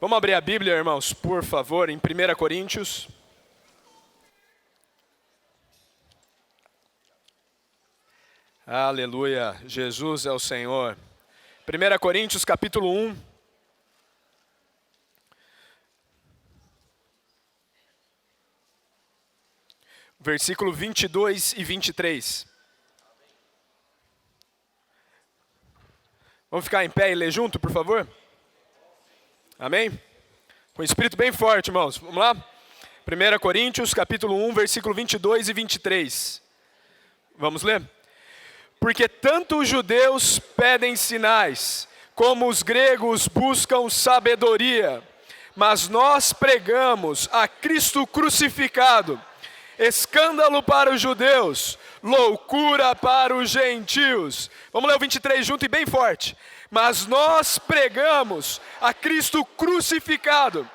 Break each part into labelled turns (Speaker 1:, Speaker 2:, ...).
Speaker 1: Vamos abrir a Bíblia, irmãos, por favor, em 1 Coríntios. Aleluia, Jesus é o Senhor. 1 Coríntios, capítulo 1. Versículo 22 e 23. Vamos ficar em pé e ler junto, por favor? Amém? Com o espírito bem forte, irmãos. Vamos lá? 1 Coríntios, capítulo 1, versículo 22 e 23. Vamos ler? Porque tanto os judeus pedem sinais, como os gregos buscam sabedoria. Mas nós pregamos a Cristo crucificado, escândalo para os judeus, loucura para os gentios. Vamos ler o 23 junto e bem forte. Mas nós pregamos a Cristo crucificado,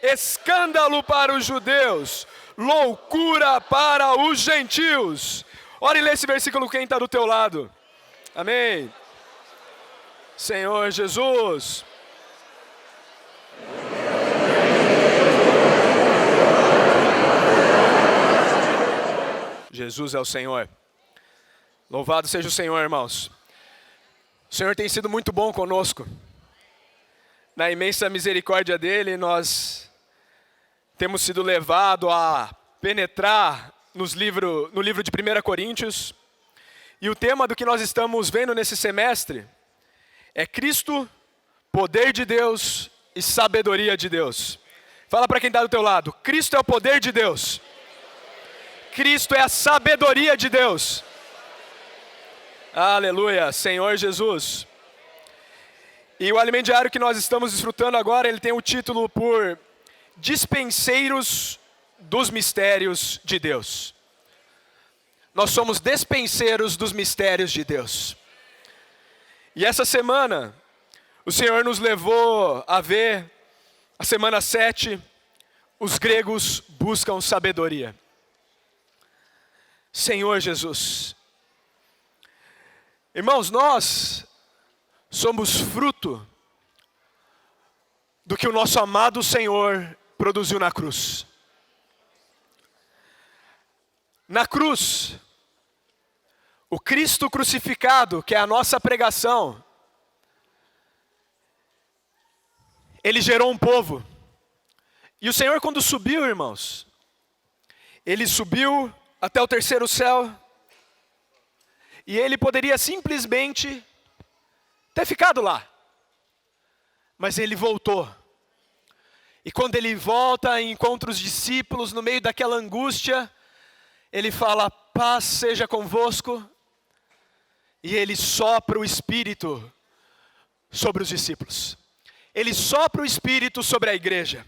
Speaker 1: escândalo para os judeus, loucura para os gentios. Ora e lê esse versículo quem está do teu lado. Amém. Senhor Jesus. Jesus é o Senhor. Louvado seja o Senhor, irmãos. O Senhor tem sido muito bom conosco. Na imensa misericórdia dEle, nós temos sido levados a penetrar no livro de 1 Coríntios. E o tema do que nós estamos vendo nesse semestre é Cristo, poder de Deus e sabedoria de Deus. Fala para quem está do teu lado. Cristo é o poder de Deus. Cristo é a sabedoria de Deus. Aleluia, Senhor Jesus. E o alimento diário que nós estamos desfrutando agora, ele tem o título por Dispenseiros dos Mistérios de Deus. Nós somos despenseiros dos mistérios de Deus. E essa semana, o Senhor nos levou a ver, a semana 7, os gregos buscam sabedoria. Senhor Jesus. Irmãos, nós somos fruto do que o nosso amado Senhor produziu na cruz. Na cruz, o Cristo crucificado, que é a nossa pregação, ele gerou um povo. E o Senhor, quando subiu, irmãos, ele subiu até o terceiro céu. E ele poderia simplesmente ter ficado lá. Mas ele voltou. E quando ele volta e encontra os discípulos no meio daquela angústia, ele fala, paz seja convosco. E ele sopra o Espírito sobre os discípulos. Ele sopra o Espírito sobre a igreja.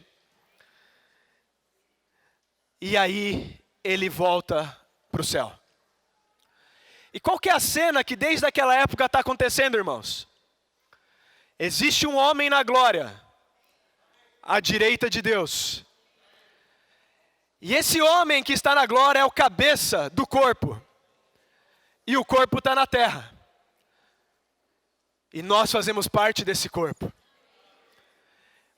Speaker 1: E aí ele volta para o céu. E qual que é a cena que desde aquela época está acontecendo, irmãos? Existe um homem na glória, à direita de Deus. E esse homem que está na glória é o cabeça do corpo. E o corpo está na terra. E nós fazemos parte desse corpo.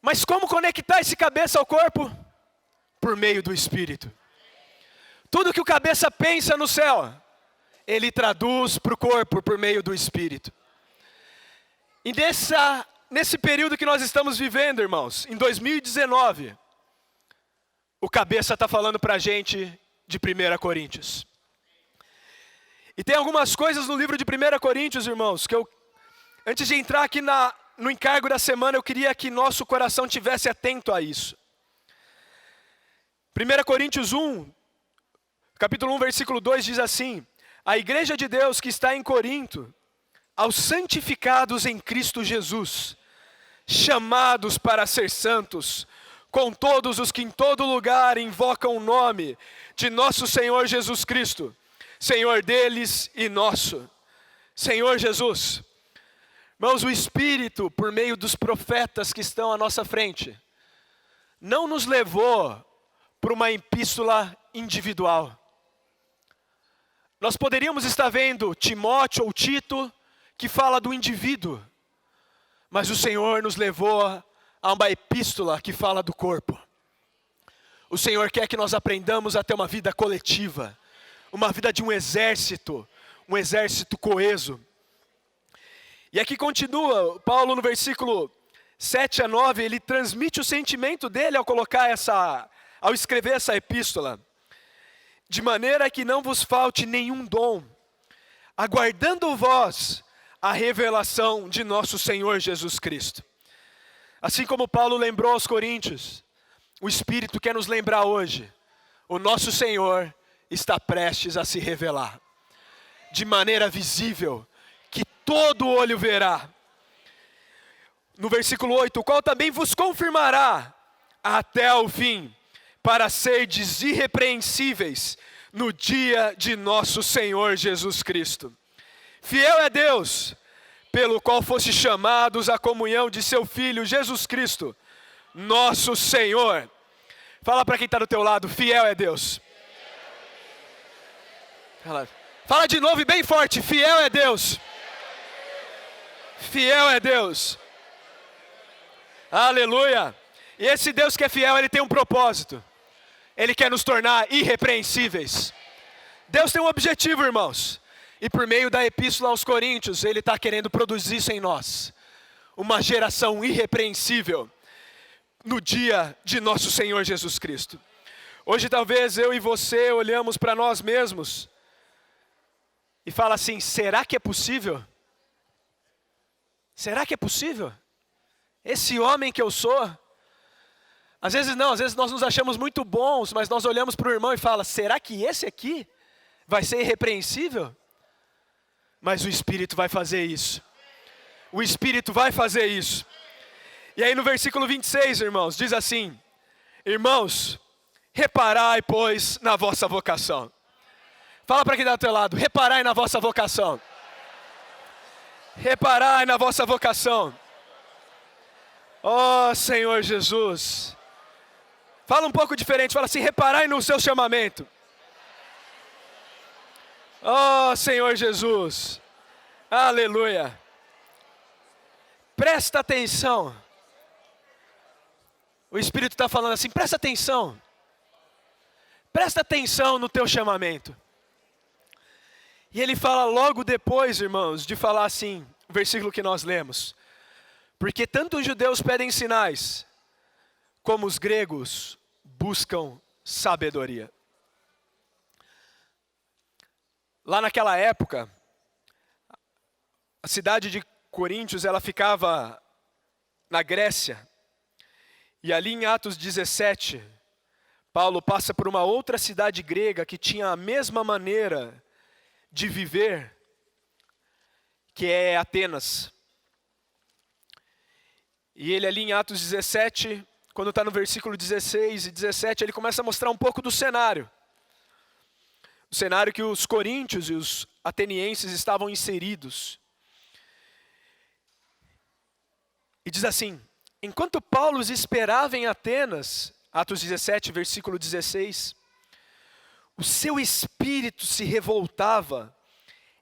Speaker 1: Mas como conectar esse cabeça ao corpo? Por meio do Espírito. Tudo que o cabeça pensa no céu, ele traduz para o corpo por meio do Espírito. E nesse período que nós estamos vivendo, irmãos, em 2019, o cabeça está falando para a gente de 1 Coríntios. E tem algumas coisas no livro de 1 Coríntios, irmãos, que antes de entrar aqui no encargo da semana, eu queria que nosso coração tivesse atento a isso. 1 Coríntios 1, capítulo 1, versículo 2 diz assim: a igreja de Deus que está em Corinto, aos santificados em Cristo Jesus, chamados para ser santos, com todos os que em todo lugar invocam o nome de nosso Senhor Jesus Cristo, Senhor deles e nosso. Senhor Jesus. Irmãos, o Espírito, por meio dos profetas que estão à nossa frente, não nos levou para uma epístola individual. Nós poderíamos estar vendo Timóteo ou Tito, que fala do indivíduo. Mas o Senhor nos levou há uma epístola que fala do corpo. O Senhor quer que nós aprendamos a ter uma vida coletiva, uma vida de um exército coeso. E aqui continua, Paulo no versículo 7 a 9, ele transmite o sentimento dele ao escrever essa epístola. De maneira que não vos falte nenhum dom, aguardando vós a revelação de nosso Senhor Jesus Cristo. Assim como Paulo lembrou aos Coríntios, o Espírito quer nos lembrar hoje, o nosso Senhor está prestes a se revelar, de maneira visível, que todo olho verá. No versículo 8, o qual também vos confirmará até o fim, para serdes irrepreensíveis no dia de nosso Senhor Jesus Cristo. Fiel é Deus, pelo qual foste chamados à comunhão de seu Filho Jesus Cristo, nosso Senhor. Fala para quem está do teu lado, fiel é Deus. Fala de novo e bem forte, fiel é Deus. Fiel é Deus. Aleluia. E esse Deus que é fiel, ele tem um propósito. Ele quer nos tornar irrepreensíveis. Deus tem um objetivo, irmãos. E por meio da epístola aos Coríntios, ele está querendo produzir isso em nós. Uma geração irrepreensível no dia de nosso Senhor Jesus Cristo. Hoje talvez eu e você olhamos para nós mesmos e fala assim, será que é possível? Será que é possível? Esse homem que eu sou? Às vezes não, às vezes nós nos achamos muito bons, mas nós olhamos para o irmão e fala, será que esse aqui vai ser irrepreensível? Mas o Espírito vai fazer isso. O Espírito vai fazer isso. E aí no versículo 26, irmãos, diz assim, irmãos, reparai, pois, na vossa vocação. Fala para quem está do teu lado, reparai na vossa vocação. Reparai na vossa vocação. Oh, Senhor Jesus. Fala um pouco diferente, fala assim, reparai no seu chamamento. Oh, Senhor Jesus. Aleluia. Presta atenção. O Espírito está falando assim, presta atenção. Presta atenção no teu chamamento. E ele fala logo depois, irmãos, de falar assim, o versículo que nós lemos. Porque tanto os judeus pedem sinais, como os gregos buscam sabedoria. Lá naquela época, a cidade de Coríntios, ela ficava na Grécia. E ali em Atos 17, Paulo passa por uma outra cidade grega que tinha a mesma maneira de viver, que é Atenas. E ele ali em Atos 17, quando está no versículo 16 e 17, ele começa a mostrar um pouco do cenário. O cenário que os coríntios e os atenienses estavam inseridos. E diz assim, enquanto Paulo os esperava em Atenas, Atos 17, versículo 16, o seu espírito se revoltava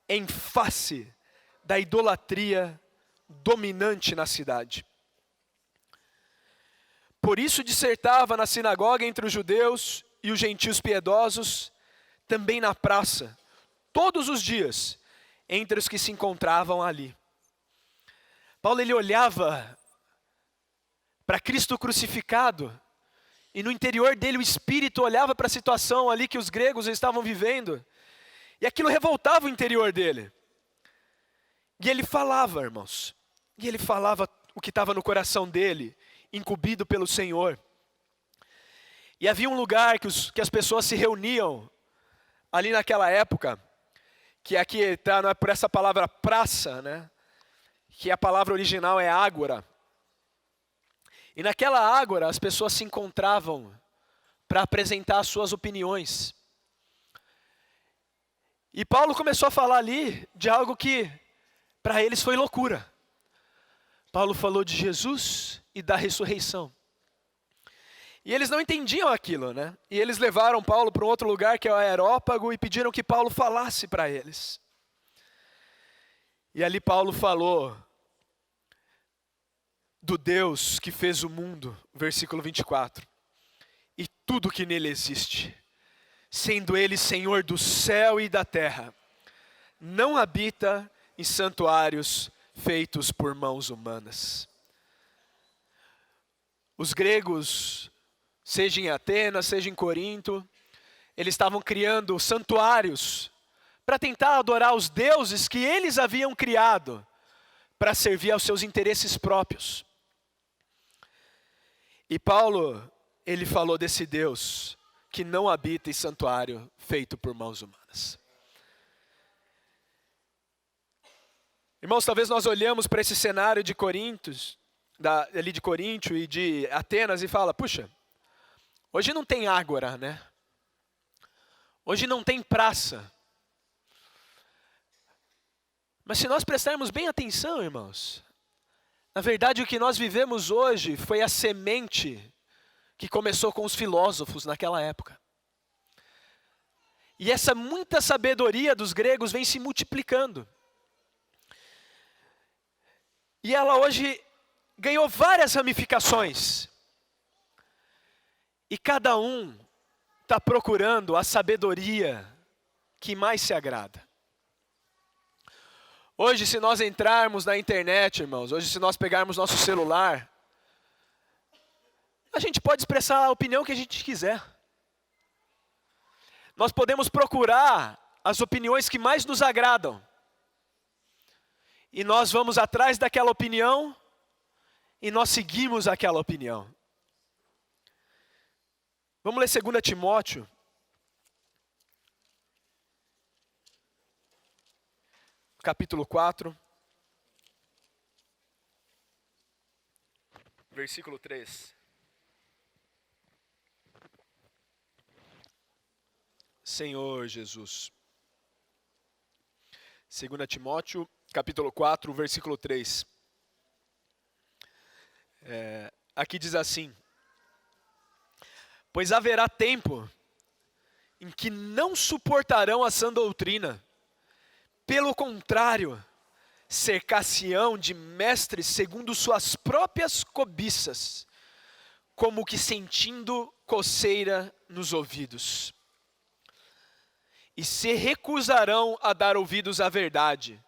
Speaker 1: em face da idolatria dominante na cidade. Por isso dissertava na sinagoga entre os judeus e os gentios piedosos, também na praça, todos os dias, entre os que se encontravam ali. Paulo, ele olhava para Cristo crucificado, e no interior dele o Espírito olhava para a situação ali que os gregos estavam vivendo, e aquilo revoltava o interior dele. E ele falava, irmãos, e ele falava o que estava no coração dele, incumbido pelo Senhor. E havia um lugar que as pessoas se reuniam, ali naquela época, que aqui está, não é por essa palavra praça, né? Que a palavra original é ágora. E naquela ágora as pessoas se encontravam para apresentar as suas opiniões. E Paulo começou a falar ali de algo que para eles foi loucura. Paulo falou de Jesus e da ressurreição. E eles não entendiam aquilo, né? E eles levaram Paulo para um outro lugar que é o Areópago e pediram que Paulo falasse para eles. E ali Paulo falou do Deus que fez o mundo, versículo 24, e tudo que nele existe, sendo ele Senhor do céu e da terra, não habita em santuários feitos por mãos humanas. Os gregos, seja em Atenas, seja em Corinto, eles estavam criando santuários para tentar adorar os deuses que eles haviam criado para servir aos seus interesses próprios. E Paulo, ele falou desse Deus que não habita em santuário feito por mãos humanas. Irmãos, talvez nós olhamos para esse cenário de Corintos, ali de Coríntio e de Atenas e fala, puxa, hoje não tem ágora, né? Hoje não tem praça. Mas se nós prestarmos bem atenção, irmãos, na verdade o que nós vivemos hoje foi a semente que começou com os filósofos naquela época. E essa muita sabedoria dos gregos vem se multiplicando. E ela hoje ganhou várias ramificações. E cada um está procurando a sabedoria que mais se agrada. Hoje, se nós entrarmos na internet, irmãos, hoje se nós pegarmos nosso celular, a gente pode expressar a opinião que a gente quiser. Nós podemos procurar as opiniões que mais nos agradam. E nós vamos atrás daquela opinião e nós seguimos aquela opinião. Vamos ler 2 Timóteo. Capítulo 4. Versículo 3. Senhor Jesus. 2 Timóteo, capítulo 4, versículo 3. Aqui diz assim: pois haverá tempo em que não suportarão a sã doutrina, pelo contrário, cercar-se-ão de mestres segundo suas próprias cobiças, como que sentindo coceira nos ouvidos. E se recusarão a dar ouvidos à verdade,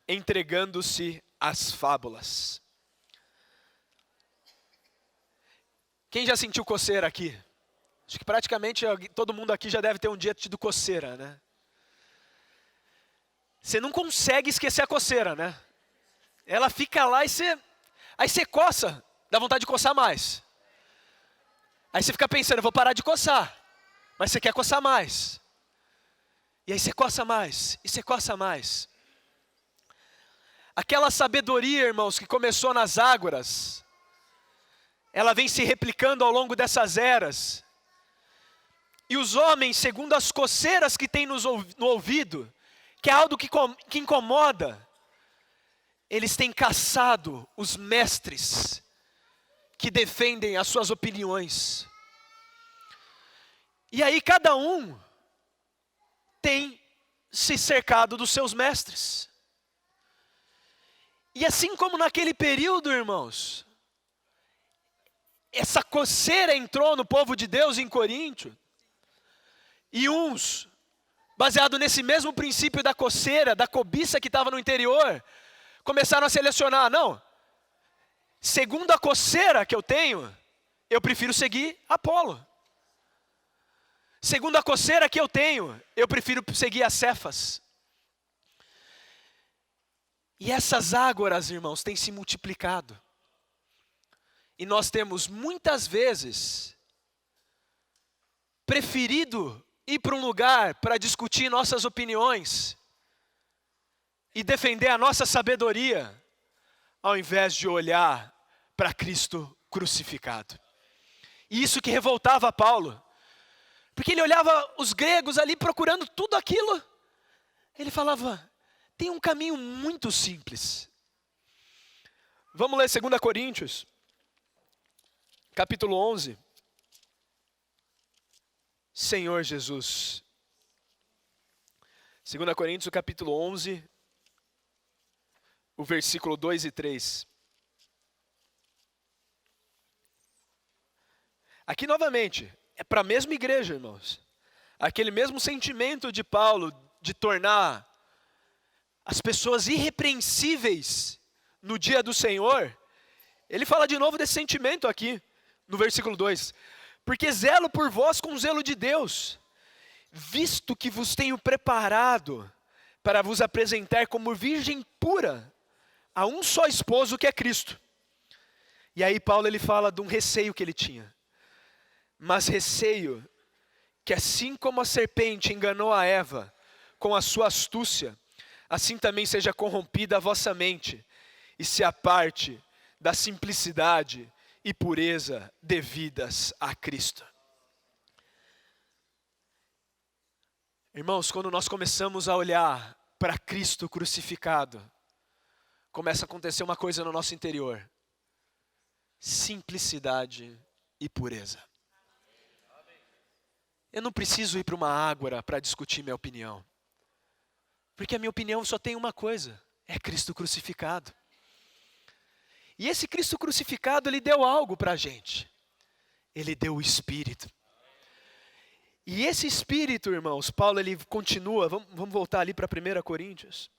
Speaker 1: entregando-se às fábulas. Quem já sentiu coceira aqui? Acho que praticamente todo mundo aqui já deve ter um dia tido coceira, né? Você não consegue esquecer a coceira, né? Ela fica lá e aí você coça, dá vontade de coçar mais. Aí você fica pensando, eu vou parar de coçar. Mas você quer coçar mais. E aí você coça mais, e você coça mais. Aquela sabedoria, irmãos, que começou nas ágoras, ela vem se replicando ao longo dessas eras. E os homens, segundo as coceiras que têm no ouvido, que é algo que incomoda, eles têm caçado os mestres que defendem as suas opiniões. E aí cada um tem se cercado dos seus mestres. E assim como naquele período, irmãos, essa coceira entrou no povo de Deus em Coríntio, e uns, baseado nesse mesmo princípio da coceira, da cobiça que estava no interior, começaram a selecionar, não, segundo a coceira que eu tenho, eu prefiro seguir Apolo. Segundo a coceira que eu tenho, eu prefiro seguir a Cefas. E essas ágoras, irmãos, têm se multiplicado. E nós temos muitas vezes preferido ir para um lugar para discutir nossas opiniões e defender a nossa sabedoria, ao invés de olhar para Cristo crucificado. E isso que revoltava Paulo. Porque ele olhava os gregos ali procurando tudo aquilo. Ele falava, tem um caminho muito simples. Vamos ler 2 Coríntios, capítulo 11. Senhor Jesus. 2 Coríntios, capítulo 11, o versículo 2 e 3. Aqui novamente, é para a mesma igreja, irmãos. Aquele mesmo sentimento de Paulo de tornar as pessoas irrepreensíveis no dia do Senhor, ele fala de novo desse sentimento aqui, no versículo 2. Porque zelo por vós com zelo de Deus, visto que vos tenho preparado para vos apresentar como virgem pura a um só esposo que é Cristo. E aí Paulo ele fala de um receio que ele tinha. Mas receio que assim como a serpente enganou a Eva com a sua astúcia, assim também seja corrompida a vossa mente e se aparte da simplicidade e pureza devidas a Cristo. Irmãos, quando nós começamos a olhar para Cristo crucificado, começa a acontecer uma coisa no nosso interior: simplicidade e pureza. Eu não preciso ir para uma ágora para discutir minha opinião, porque a minha opinião só tem uma coisa: é Cristo crucificado. E esse Cristo crucificado, ele deu algo para a gente. Ele deu o Espírito. E esse Espírito, irmãos, Paulo ele continua, vamos voltar ali para 1 Coríntios.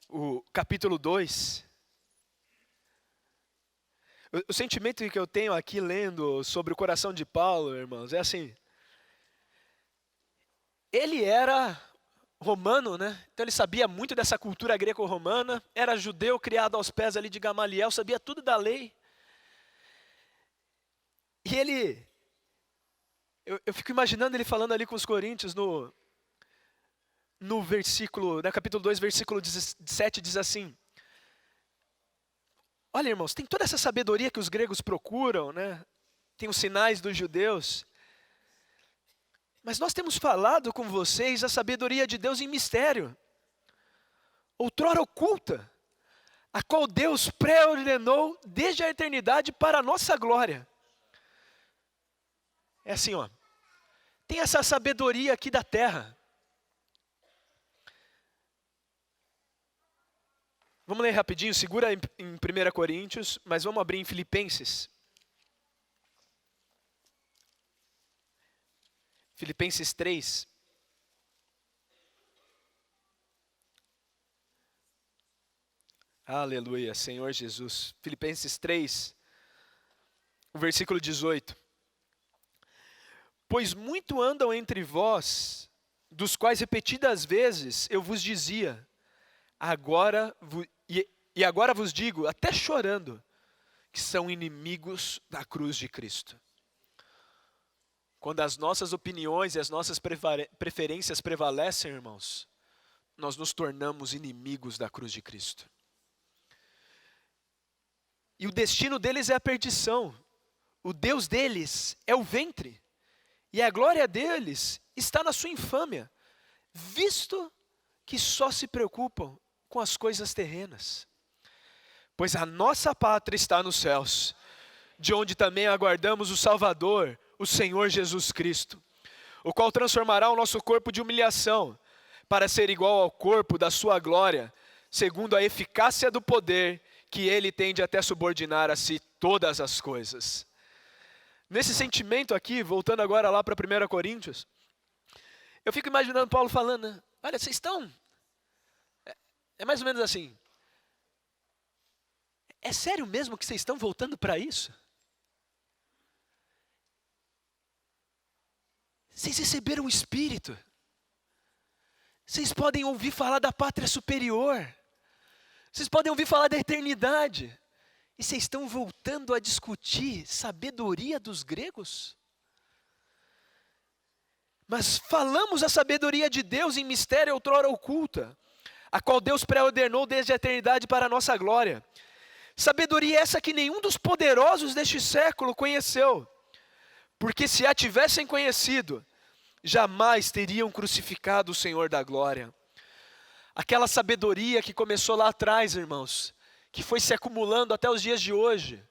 Speaker 1: O capítulo 2. O sentimento que eu tenho aqui lendo sobre o coração de Paulo, irmãos, é assim. Ele era romano, né? Então ele sabia muito dessa cultura greco-romana, era judeu, criado aos pés ali de Gamaliel, sabia tudo da lei. E ele, eu fico imaginando ele falando ali com os coríntios no versículo, no capítulo 2, versículo 17, diz assim: olha, irmãos, tem toda essa sabedoria que os gregos procuram, né? Tem os sinais dos judeus. Mas nós temos falado com vocês a sabedoria de Deus em mistério, outrora oculta, a qual Deus pré-ordenou desde a eternidade para a nossa glória. É assim, ó. Tem essa sabedoria aqui da terra. Vamos ler rapidinho, segura em 1 Coríntios, mas vamos abrir em Filipenses. Filipenses 3. Aleluia, Senhor Jesus. Filipenses 3, o versículo 18. Pois muito andam entre vós, dos quais repetidas vezes eu vos dizia, agora vos digo, até chorando, que são inimigos da cruz de Cristo. Quando as nossas opiniões e as nossas preferências prevalecem, irmãos, nós nos tornamos inimigos da cruz de Cristo. E o destino deles é a perdição. O Deus deles é o ventre. E a glória deles está na sua infâmia, visto que só se preocupam com as coisas terrenas. Pois a nossa pátria está nos céus, de onde também aguardamos o Salvador, o Senhor Jesus Cristo, o qual transformará o nosso corpo de humilhação, para ser igual ao corpo da sua glória, segundo a eficácia do poder que ele tem de até subordinar a si todas as coisas. Nesse sentimento aqui, voltando agora lá para 1 Coríntios, eu fico imaginando Paulo falando, né? Olha, vocês estão... É mais ou menos assim. É sério mesmo que vocês estão voltando para isso? Vocês receberam o Espírito. Vocês podem ouvir falar da pátria superior. Vocês podem ouvir falar da eternidade. E vocês estão voltando a discutir sabedoria dos gregos? Mas falamos a sabedoria de Deus em mistério outrora oculta, a qual Deus pré-ordenou desde a eternidade para a nossa glória. Sabedoria essa que nenhum dos poderosos deste século conheceu, porque se a tivessem conhecido, jamais teriam crucificado o Senhor da glória. Aquela sabedoria que começou lá atrás, irmãos, que foi se acumulando até os dias de hoje,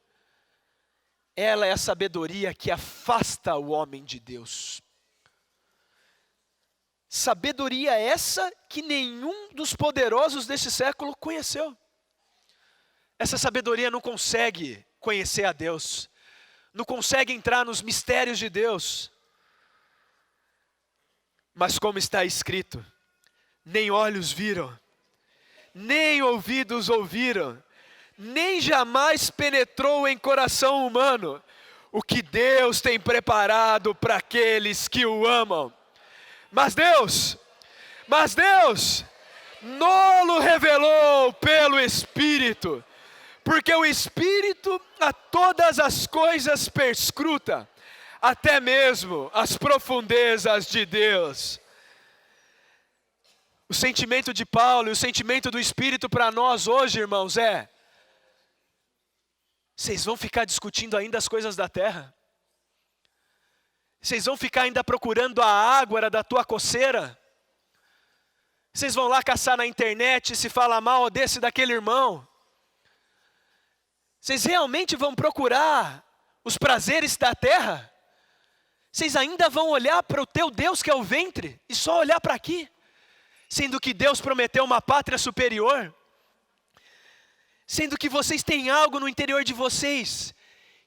Speaker 1: ela é a sabedoria que afasta o homem de Deus. Sabedoria essa que nenhum dos poderosos desse século conheceu. Essa sabedoria não consegue conhecer a Deus, não consegue entrar nos mistérios de Deus. Mas como está escrito, nem olhos viram, nem ouvidos ouviram, nem jamais penetrou em coração humano o que Deus tem preparado para aqueles que o amam. Mas Deus nolo revelou pelo Espírito, porque o Espírito a todas as coisas perscruta, até mesmo as profundezas de Deus. O sentimento de Paulo e o sentimento do Espírito para nós hoje, irmãos, vocês vão ficar discutindo ainda as coisas da terra? Vocês vão ficar ainda procurando a água da tua coceira? Vocês vão lá caçar na internet se fala mal desse daquele irmão? Vocês realmente vão procurar os prazeres da terra? Vocês ainda vão olhar para o teu Deus que é o ventre e só olhar para aqui? Sendo que Deus prometeu uma pátria superior? Sendo que vocês têm algo no interior de vocês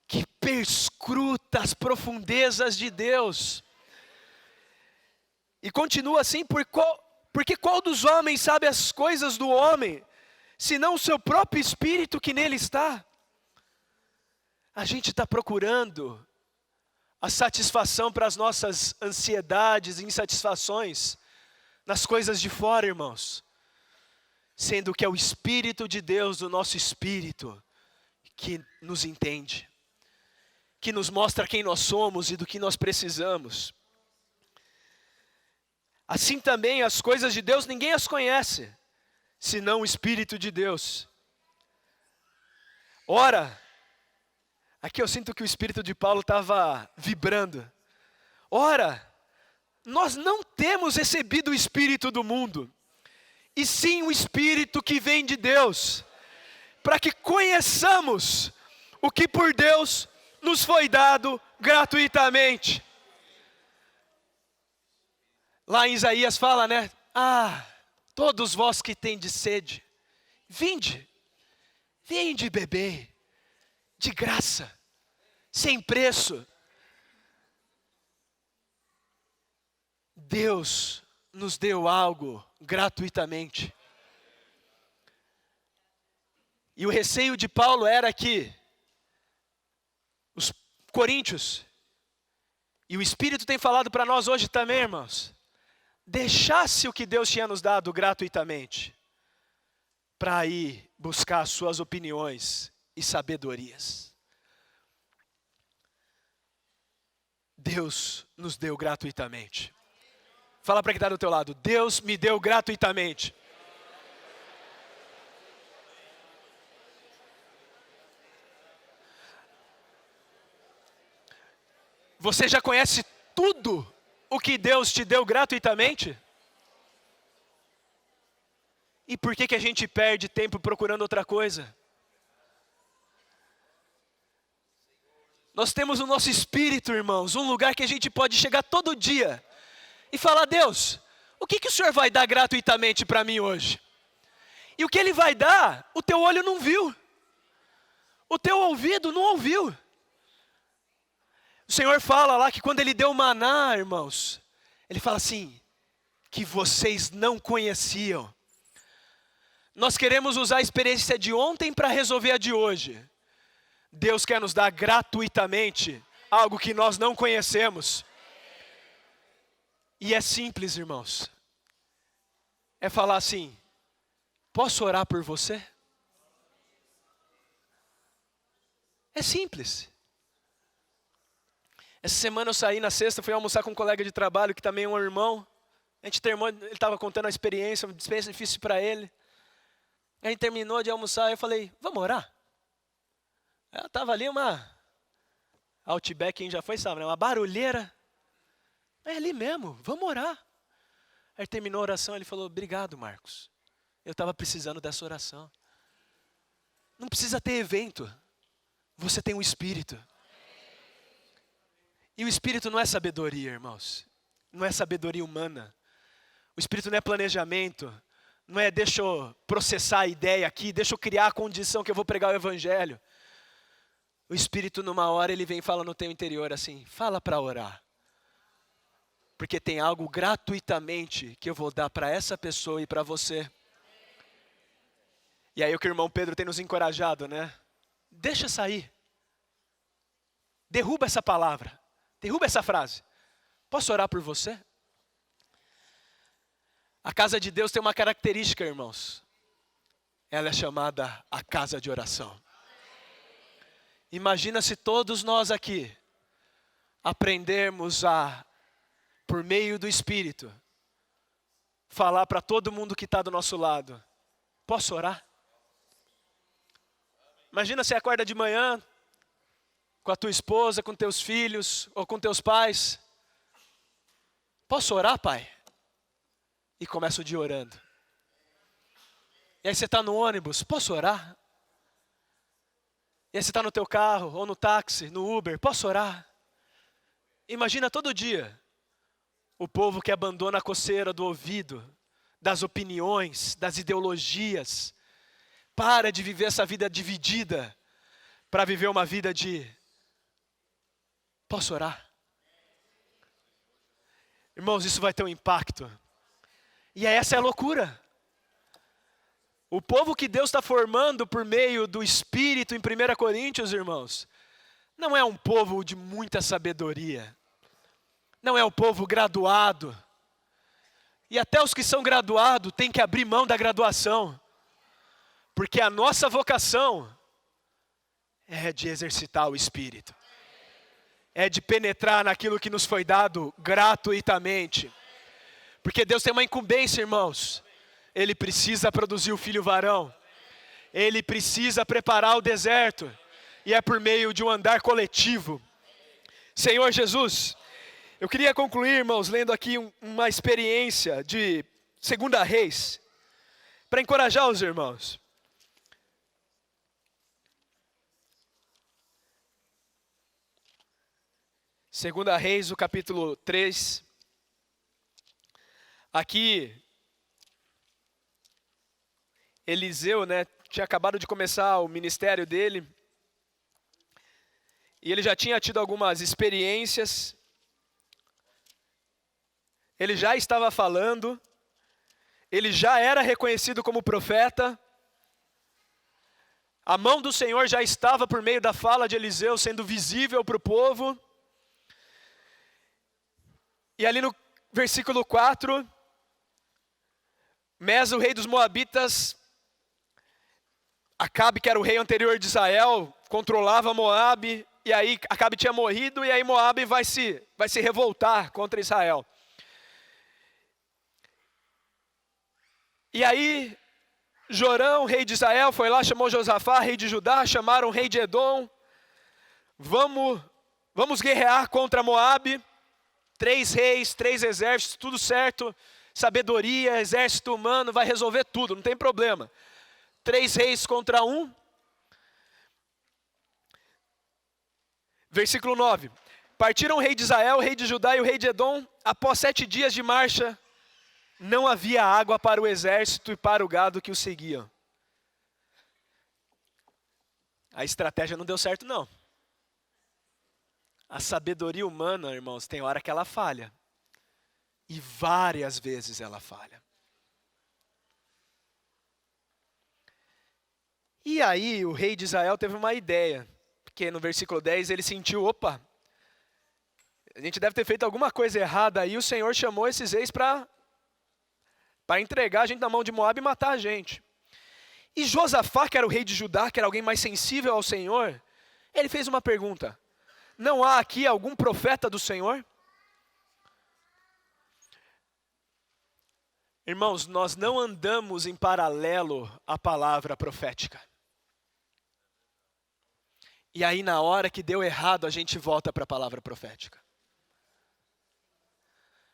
Speaker 1: que perscruta as profundezas de Deus. E continua assim, porque qual dos homens sabe as coisas do homem, senão o seu próprio espírito que nele está? A gente está procurando a satisfação para as nossas ansiedades e insatisfações nas coisas de fora, irmãos. Sendo que é o Espírito de Deus, o nosso Espírito, que nos entende, que nos mostra quem nós somos e do que nós precisamos. Assim também as coisas de Deus ninguém as conhece, senão o Espírito de Deus. Ora, aqui eu sinto que o Espírito de Paulo estava vibrando. Ora, nós não temos recebido o Espírito do mundo, e sim o Espírito que vem de Deus, para que conheçamos o que por Deus nos foi dado gratuitamente. Lá em Isaías fala, né? Todos vós que tendes sede, vinde beber, de graça, sem preço. Deus nos deu algo gratuitamente. E o receio de Paulo era que os coríntios, e o Espírito tem falado para nós hoje também, irmãos, deixasse o que Deus tinha nos dado gratuitamente, para ir buscar suas opiniões e sabedorias. Deus nos deu gratuitamente. Fala para quem está do teu lado, Deus me deu gratuitamente. Você já conhece tudo o que Deus te deu gratuitamente? E por que a gente perde tempo procurando outra coisa? Nós temos o nosso espírito, irmãos, um lugar que a gente pode chegar todo dia e falar, Deus, o que o Senhor vai dar gratuitamente para mim hoje? E o que Ele vai dar, o teu olho não viu, o teu ouvido não ouviu. O Senhor fala lá que quando Ele deu maná, irmãos, Ele fala assim, que vocês não conheciam. Nós queremos usar a experiência de ontem para resolver a de hoje. Deus quer nos dar gratuitamente algo que nós não conhecemos. E é simples, irmãos. É falar assim, posso orar por você? É simples. Essa semana eu saí na sexta, fui almoçar com um colega de trabalho que também é um irmão. A gente terminou, ele estava contando uma experiência difícil para ele. A gente terminou de almoçar e eu falei, vamos orar? Ela estava ali uma Outback, quem já foi sabe, né? Uma barulheira. É ali mesmo, vamos orar. Aí terminou a oração, ele falou, obrigado, Marcos. Eu estava precisando dessa oração. Não precisa ter evento. Você tem um Espírito. E o Espírito não é sabedoria, irmãos. Não é sabedoria humana. O Espírito não é planejamento. Não é deixa eu processar a ideia aqui, deixa eu criar a condição que eu vou pregar o evangelho. O Espírito numa hora ele vem e fala no teu interior assim, fala para orar. Porque tem algo gratuitamente que eu vou dar para essa pessoa e para você. E aí o que o irmão Pedro tem nos encorajado, né? Deixa sair. Derruba essa palavra. Derruba essa frase. Posso orar por você? A casa de Deus tem uma característica, irmãos. Ela é chamada a casa de oração. Imagina se todos nós aqui aprendermos a, por meio do Espírito, falar para todo mundo que está do nosso lado. Posso orar? Imagina você acorda de manhã com a tua esposa, com teus filhos ou com teus pais. Posso orar, pai? E começa o dia orando. E aí você está no ônibus, posso orar? E aí você está no teu carro, ou no táxi, no Uber, posso orar? Imagina todo dia o povo que abandona a coceira do ouvido, das opiniões, das ideologias. Para de viver essa vida dividida para viver uma vida de posso orar? Irmãos, isso vai ter um impacto. E essa é a loucura. O povo que Deus está formando por meio do Espírito em 1 Coríntios, irmãos, não é um povo de muita sabedoria. Não é um povo graduado. E até os que são graduados têm que abrir mão da graduação. Porque a nossa vocação é de exercitar o Espírito. É de penetrar naquilo que nos foi dado gratuitamente. Porque Deus tem uma incumbência, irmãos. Ele precisa produzir o filho varão. Ele precisa preparar o deserto. E é por meio de um andar coletivo. Senhor Jesus, eu queria concluir, irmãos, lendo aqui uma experiência de 2 Reis. Para encorajar os irmãos. 2 Reis, o capítulo 3. Aqui, Eliseu, né, tinha acabado de começar o ministério dele. E ele já tinha tido algumas experiências. Ele já estava falando. Ele já era reconhecido como profeta. A mão do Senhor já estava por meio da fala de Eliseu sendo visível para o povo. E ali no versículo 4, Mesa, o rei dos Moabitas, Acabe, que era o rei anterior de Israel, controlava Moabe, e aí Acabe tinha morrido, e aí Moabe vai se revoltar contra Israel. E aí, Jorão, rei de Israel, foi lá, chamou Josafá, rei de Judá, chamaram o rei de Edom, vamos guerrear contra Moabe, 3 reis, 3 exércitos, tudo certo, sabedoria, exército humano, vai resolver tudo, não tem problema. 3 reis contra 1. Versículo 9. Partiram o rei de Israel, o rei de Judá e o rei de Edom. Após 7 dias de marcha, não havia água para o exército e para o gado que o seguiam. A estratégia não deu certo, não. A sabedoria humana, irmãos, tem hora que ela falha. E várias vezes ela falha. E aí o rei de Israel teve uma ideia. Porque no versículo 10 ele sentiu, opa, a gente deve ter feito alguma coisa errada aí. O Senhor chamou esses reis para entregar a gente na mão de Moabe e matar a gente. E Josafá, que era o rei de Judá, que era alguém mais sensível ao Senhor, ele fez uma pergunta. Não há aqui algum profeta do Senhor? Irmãos, nós não andamos em paralelo à palavra profética. E aí na hora que deu errado, a gente volta para a palavra profética.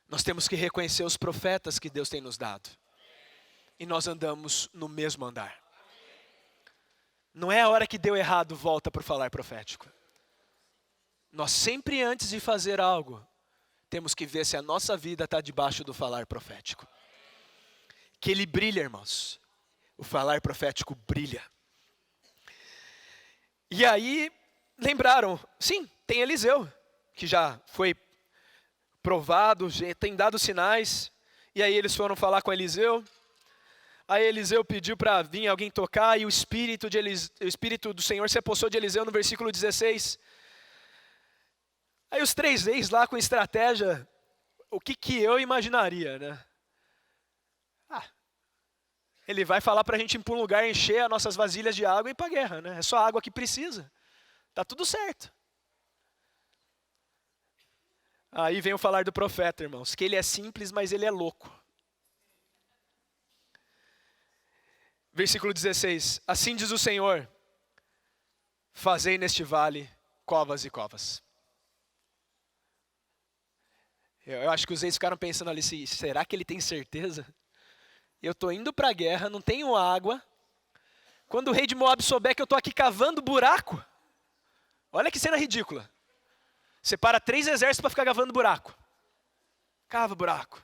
Speaker 1: Nós temos que reconhecer os profetas que Deus tem nos dado. E nós andamos no mesmo andar. Não é a hora que deu errado, volta para o falar profético. Nós sempre antes de fazer algo, temos que ver se a nossa vida está debaixo do falar profético. que ele brilha, irmãos. O falar profético brilha. E aí, lembraram, sim, tem Eliseu, que já foi provado, já tem dado sinais. E aí eles foram falar com Eliseu. Aí Eliseu pediu para vir alguém tocar, e o Espírito do Senhor se apossou de Eliseu no versículo 16. Aí os 3 reis lá com estratégia, o que eu imaginaria, né? Ele vai falar para a gente ir para um lugar, encher as nossas vasilhas de água e ir para a guerra, né? É só água que precisa. Tá tudo certo. Aí vem o falar do profeta, irmãos, que ele é simples, mas ele é louco. Versículo 16. Assim diz o Senhor: fazei neste vale covas e covas. Eu acho que os reis ficaram pensando ali, será que ele tem certeza? Eu estou indo para a guerra, não tenho água. Quando o rei de Moab souber que eu estou aqui cavando buraco, olha que cena ridícula. Separa 3 exércitos para ficar cavando buraco. Cava buraco.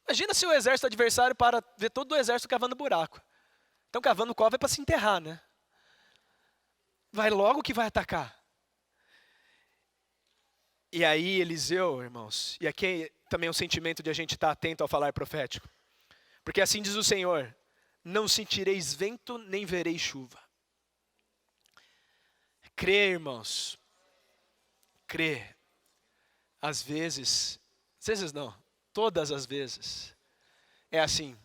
Speaker 1: Imagina se o exército adversário para ver todo o exército cavando buraco. Então cavando cova é para se enterrar, né? Vai logo que vai atacar. E aí Eliseu, irmãos, e aqui também é um sentimento de a gente estar atento ao falar profético. Porque assim diz o Senhor: não sentireis vento, nem vereis chuva. Crê, irmãos. Crê. Às vezes não, todas as vezes, é assim.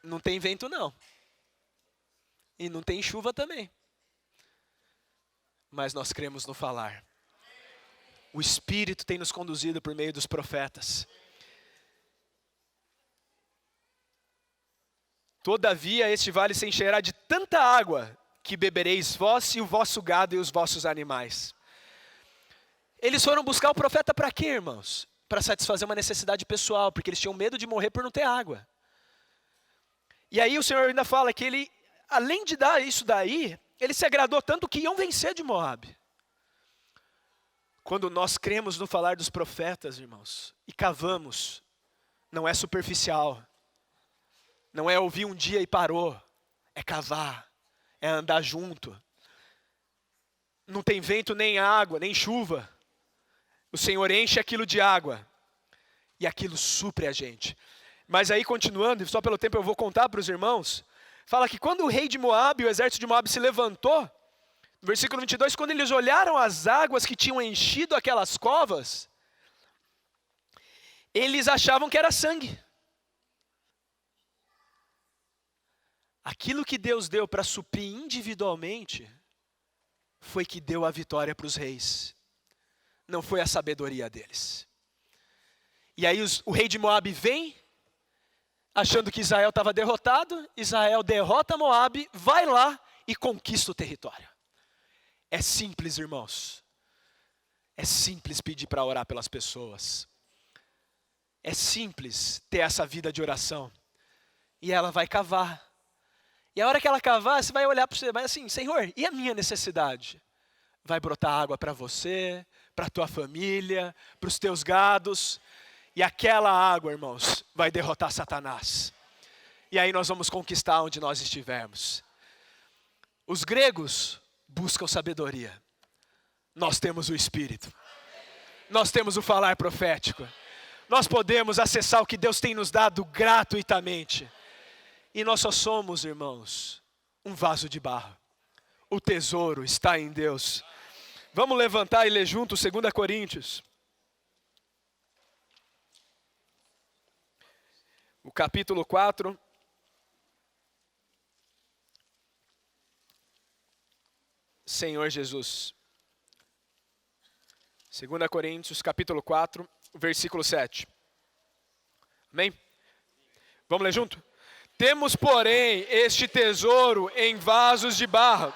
Speaker 1: Não tem vento não. E não tem chuva também. Mas nós cremos no falar. O Espírito tem nos conduzido por meio dos profetas. Todavia este vale se encherá de tanta água, que bebereis vós e o vosso gado e os vossos animais. Eles foram buscar o profeta para quê, irmãos? Para satisfazer uma necessidade pessoal, porque eles tinham medo de morrer por não ter água. E aí o Senhor ainda fala que ele, além de dar isso daí, ele se agradou tanto que iam vencer de Moab. Quando nós cremos no falar dos profetas, irmãos, e cavamos, não é superficial. Não é ouvir um dia e parou. É cavar. É andar junto. Não tem vento, nem água, nem chuva. O Senhor enche aquilo de água. E aquilo supre a gente. Mas aí, continuando, e só pelo tempo eu vou contar para os irmãos. Fala que quando o rei de Moab, o exército de Moab se levantou, no versículo 22, quando eles olharam as águas que tinham enchido aquelas covas, eles achavam que era sangue. Aquilo que Deus deu para suprir individualmente, foi que deu a vitória para os reis. Não foi a sabedoria deles. E aí o rei de Moab vem, achando que Israel estava derrotado. Israel derrota Moab, vai lá e conquista o território. É simples, irmãos. É simples pedir para orar pelas pessoas. É simples ter essa vida de oração. E ela vai cavar. E a hora que ela cavar, você vai olhar para você, vai assim: Senhor, e a minha necessidade? Vai brotar água para você, para a tua família, para os teus gados. E aquela água, irmãos, vai derrotar Satanás. E aí nós vamos conquistar onde nós estivermos. Os gregos buscam sabedoria. Nós temos o Espírito. Nós temos o falar profético. Nós podemos acessar o que Deus tem nos dado gratuitamente. E nós só somos, irmãos, um vaso de barro. O tesouro está em Deus. Vamos levantar e ler junto 2 Coríntios. O capítulo 4. Senhor Jesus. 2 Coríntios, capítulo 4, versículo 7. Amém? Vamos ler junto? Temos, porém, este tesouro em vasos de barro,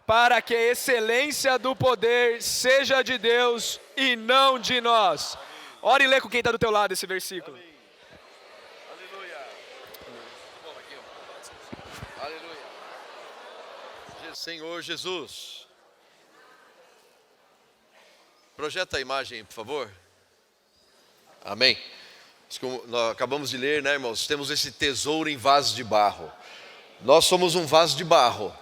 Speaker 1: para que a excelência do poder seja de Deus e não de nós. Ora e lê com quem está do teu lado esse versículo.
Speaker 2: Amém. Aleluia. Aleluia. Senhor Jesus. Projeta a imagem, por favor. Amém. Como nós acabamos de ler, né, irmãos? Temos esse tesouro em vasos de barro. Nós somos um vaso de barro.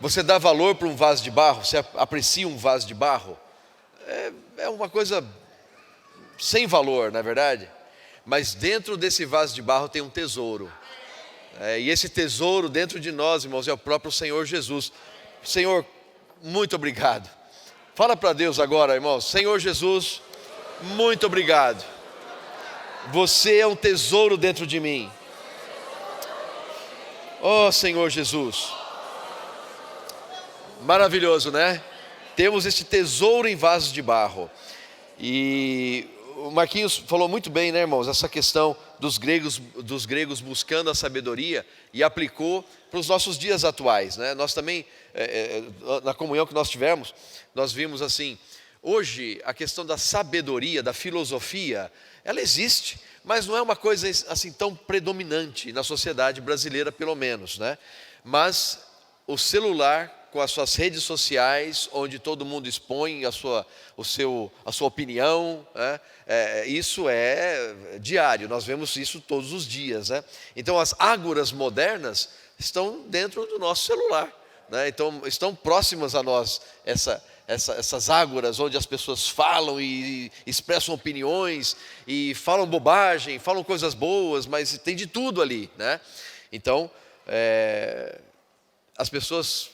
Speaker 2: Você dá valor para um vaso de barro? Você aprecia um vaso de barro? É uma coisa sem valor, na verdade. Mas dentro desse vaso de barro tem um tesouro. E esse tesouro dentro de nós, irmãos, é o próprio Senhor Jesus. Senhor, muito obrigado. Fala para Deus agora, irmãos. Senhor Jesus, muito obrigado. Você é um tesouro dentro de mim. Oh, Senhor Jesus. Maravilhoso, né? Temos esse tesouro em vasos de barro. E o Marquinhos falou muito bem, né, irmãos? Essa questão dos gregos buscando a sabedoria e aplicou para os nossos dias atuais, né? Nós também, na comunhão que nós tivemos, nós vimos assim, hoje a questão da sabedoria, da filosofia, ela existe, mas não é uma coisa assim tão predominante na sociedade brasileira, pelo menos, né? Mas o celular com as suas redes sociais, onde todo mundo expõe a sua opinião, né? Isso é diário, nós vemos isso todos os dias, né? Então as ágoras modernas estão dentro do nosso celular, né? Então estão próximas a nós essas ágoras onde as pessoas falam e expressam opiniões e falam bobagem, falam coisas boas, mas tem de tudo ali, né? Então as pessoas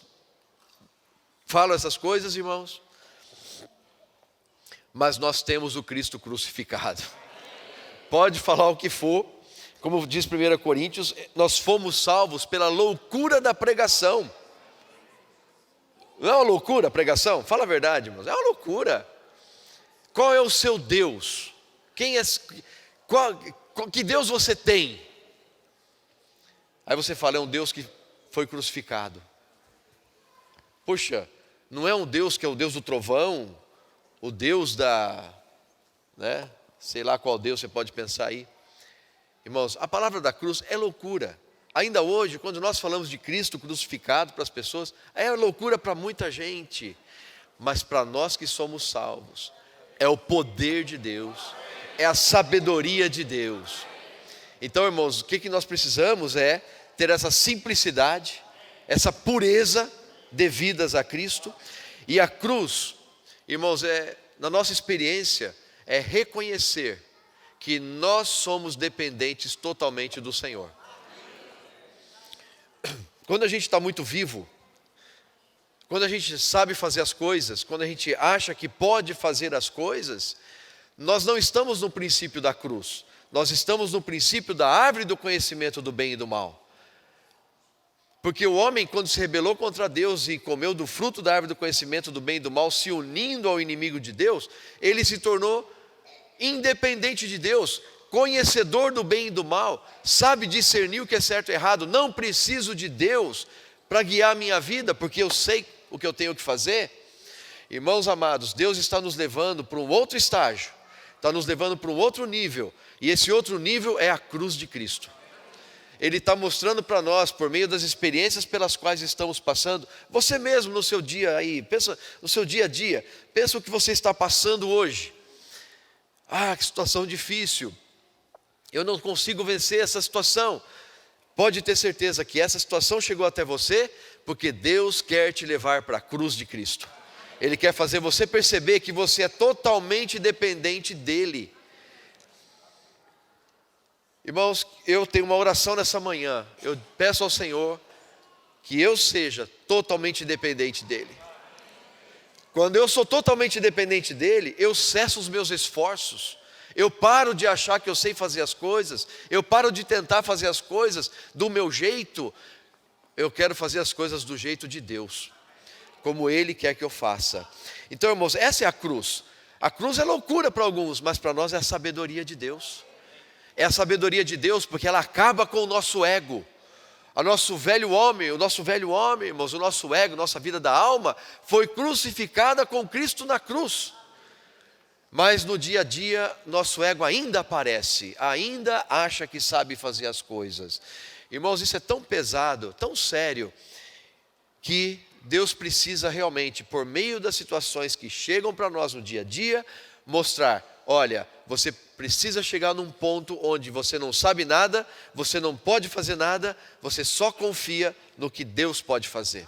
Speaker 2: falam essas coisas, irmãos, mas nós temos o Cristo crucificado. Pode falar o que for, como diz 1 Coríntios, nós fomos salvos pela loucura da pregação. Não é uma loucura a pregação? Fala a verdade, irmãos, é uma loucura. Qual é o seu Deus? Que Deus você tem? Aí você fala, é um Deus que foi crucificado. Puxa, não é um Deus que é o Deus do trovão, o Deus né? Sei lá qual Deus você pode pensar aí. Irmãos, a palavra da cruz é loucura. Ainda hoje, quando nós falamos de Cristo crucificado para as pessoas, é loucura para muita gente. Mas para nós que somos salvos, é o poder de Deus, é a sabedoria de Deus. Então, irmãos, o que nós precisamos é ter essa simplicidade, essa pureza devidas a Cristo. E a cruz, irmãos, na nossa experiência, é reconhecer que nós somos dependentes totalmente do Senhor. Quando a gente está muito vivo, quando a gente sabe fazer as coisas, quando a gente acha que pode fazer as coisas, nós não estamos no princípio da cruz, nós estamos no princípio da árvore do conhecimento do bem e do mal. Porque o homem, quando se rebelou contra Deus e comeu do fruto da árvore do conhecimento do bem e do mal, se unindo ao inimigo de Deus, ele se tornou independente de Deus, conhecedor do bem e do mal, sabe discernir o que é certo e errado. Não preciso de Deus para guiar a minha vida, porque eu sei o que eu tenho que fazer. Irmãos amados, Deus está nos levando para um outro estágio, está nos levando para um outro nível, e esse outro nível é a cruz de Cristo. Ele está mostrando para nós, por meio das experiências pelas quais estamos passando, você mesmo no seu dia aí, pensa no seu dia a dia, pensa o que você está passando hoje. Que situação difícil, eu não consigo vencer essa situação. Pode ter certeza que essa situação chegou até você, porque Deus quer te levar para a cruz de Cristo. Ele quer fazer você perceber que você é totalmente dependente dEle. Irmãos, eu tenho uma oração nessa manhã. Eu peço ao Senhor que eu seja totalmente dependente dEle. Quando eu sou totalmente dependente dEle, eu cesso os meus esforços. Eu paro de achar que eu sei fazer as coisas. Eu paro de tentar fazer as coisas do meu jeito. Eu quero fazer as coisas do jeito de Deus, como Ele quer que eu faça. Então, irmãos, essa é a cruz. A cruz é loucura para alguns, mas para nós é a sabedoria de Deus. É a sabedoria de Deus porque ela acaba com o nosso ego. O nosso velho homem, irmãos, o nosso ego, nossa vida da alma, foi crucificada com Cristo na cruz. Mas no dia a dia, nosso ego ainda aparece, ainda acha que sabe fazer as coisas. Irmãos, isso é tão pesado, tão sério, que Deus precisa realmente, por meio das situações que chegam para nós no dia a dia, mostrar olha, você precisa chegar num ponto onde você não sabe nada, você não pode fazer nada, você só confia no que Deus pode fazer.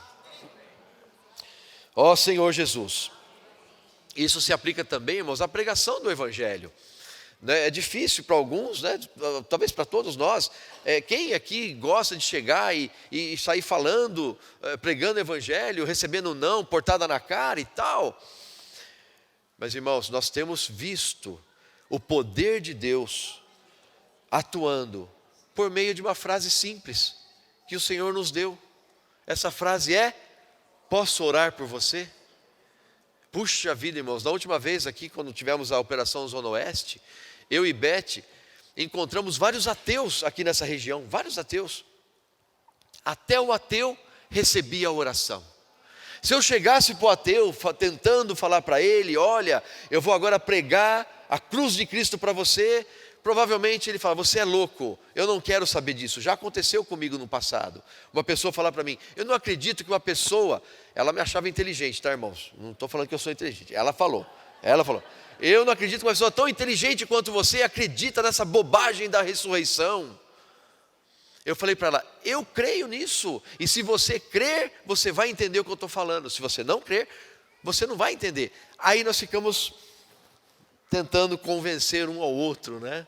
Speaker 2: Ó Senhor Jesus, isso se aplica também, irmãos, à pregação do Evangelho. É difícil para alguns, né? Talvez para todos nós. Quem aqui gosta de chegar e sair falando, pregando o Evangelho, recebendo um não, portada na cara e tal? Mas, irmãos, nós temos visto o poder de Deus atuando por meio de uma frase simples que o Senhor nos deu. Essa frase é: posso orar por você? Puxa vida, irmãos, da última vez aqui, quando tivemos a Operação Zona Oeste, eu e Beth encontramos vários ateus aqui nessa região, vários ateus. Até o ateu recebia a oração. Se eu chegasse para o ateu, tentando falar para ele: olha, eu vou agora pregar a cruz de Cristo para você, provavelmente ele fala: você é louco, eu não quero saber disso. Já aconteceu comigo no passado. Uma pessoa falar para mim: eu não acredito que uma pessoa, ela me achava inteligente, tá, irmãos? Não estou falando que eu sou inteligente. Ela falou, eu não acredito que uma pessoa tão inteligente quanto você acredita nessa bobagem da ressurreição. Eu falei para ela: eu creio nisso, e se você crer, você vai entender o que eu estou falando. Se você não crer, você não vai entender. Aí nós ficamos tentando convencer um ao outro, né?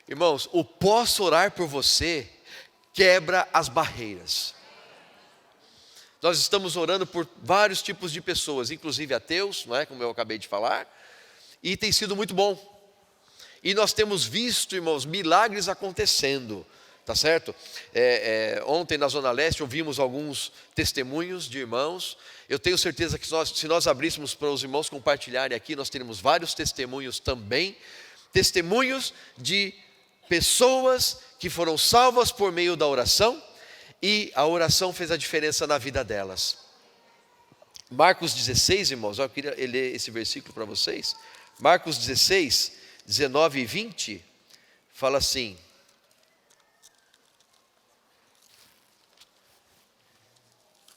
Speaker 2: Irmãos, o posso orar por você quebra as barreiras. Nós estamos orando por vários tipos de pessoas, inclusive ateus, não é? Como eu acabei de falar, e tem sido muito bom. E nós temos visto, irmãos, milagres acontecendo, tá certo? Ontem na Zona Leste ouvimos alguns testemunhos de irmãos. Eu tenho certeza que se nós abríssemos para os irmãos compartilharem aqui, nós teremos vários testemunhos também. Testemunhos de pessoas que foram salvas por meio da oração, e a oração fez a diferença na vida delas. Marcos 16, irmãos, eu queria ler esse versículo para vocês. Marcos 16, 19 e 20, fala assim: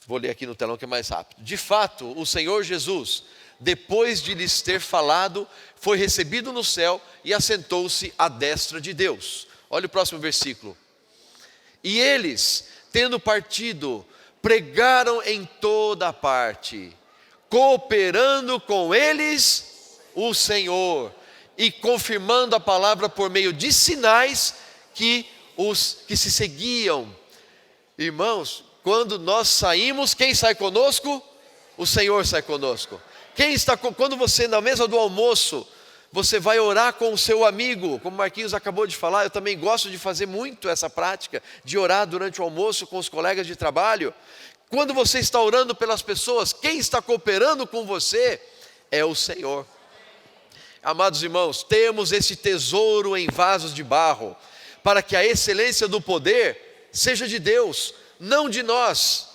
Speaker 2: vou ler aqui no telão que é mais rápido. De fato, o Senhor Jesus, depois de lhes ter falado, foi recebido no céu e assentou-se à destra de Deus. Olha o próximo versículo. E eles, tendo partido, pregaram em toda parte, cooperando com eles o Senhor, e confirmando a palavra por meio de sinais que os que se seguiam. Irmãos, quando nós saímos, quem sai conosco? O Senhor sai conosco. Quando você na mesa do almoço, você vai orar com o seu amigo, como Marquinhos acabou de falar, eu também gosto de fazer muito essa prática, de orar durante o almoço com os colegas de trabalho. Quando você está orando pelas pessoas, quem está cooperando com você é o Senhor. Amados irmãos, temos esse tesouro em vasos de barro, para que a excelência do poder seja de Deus, não de nós.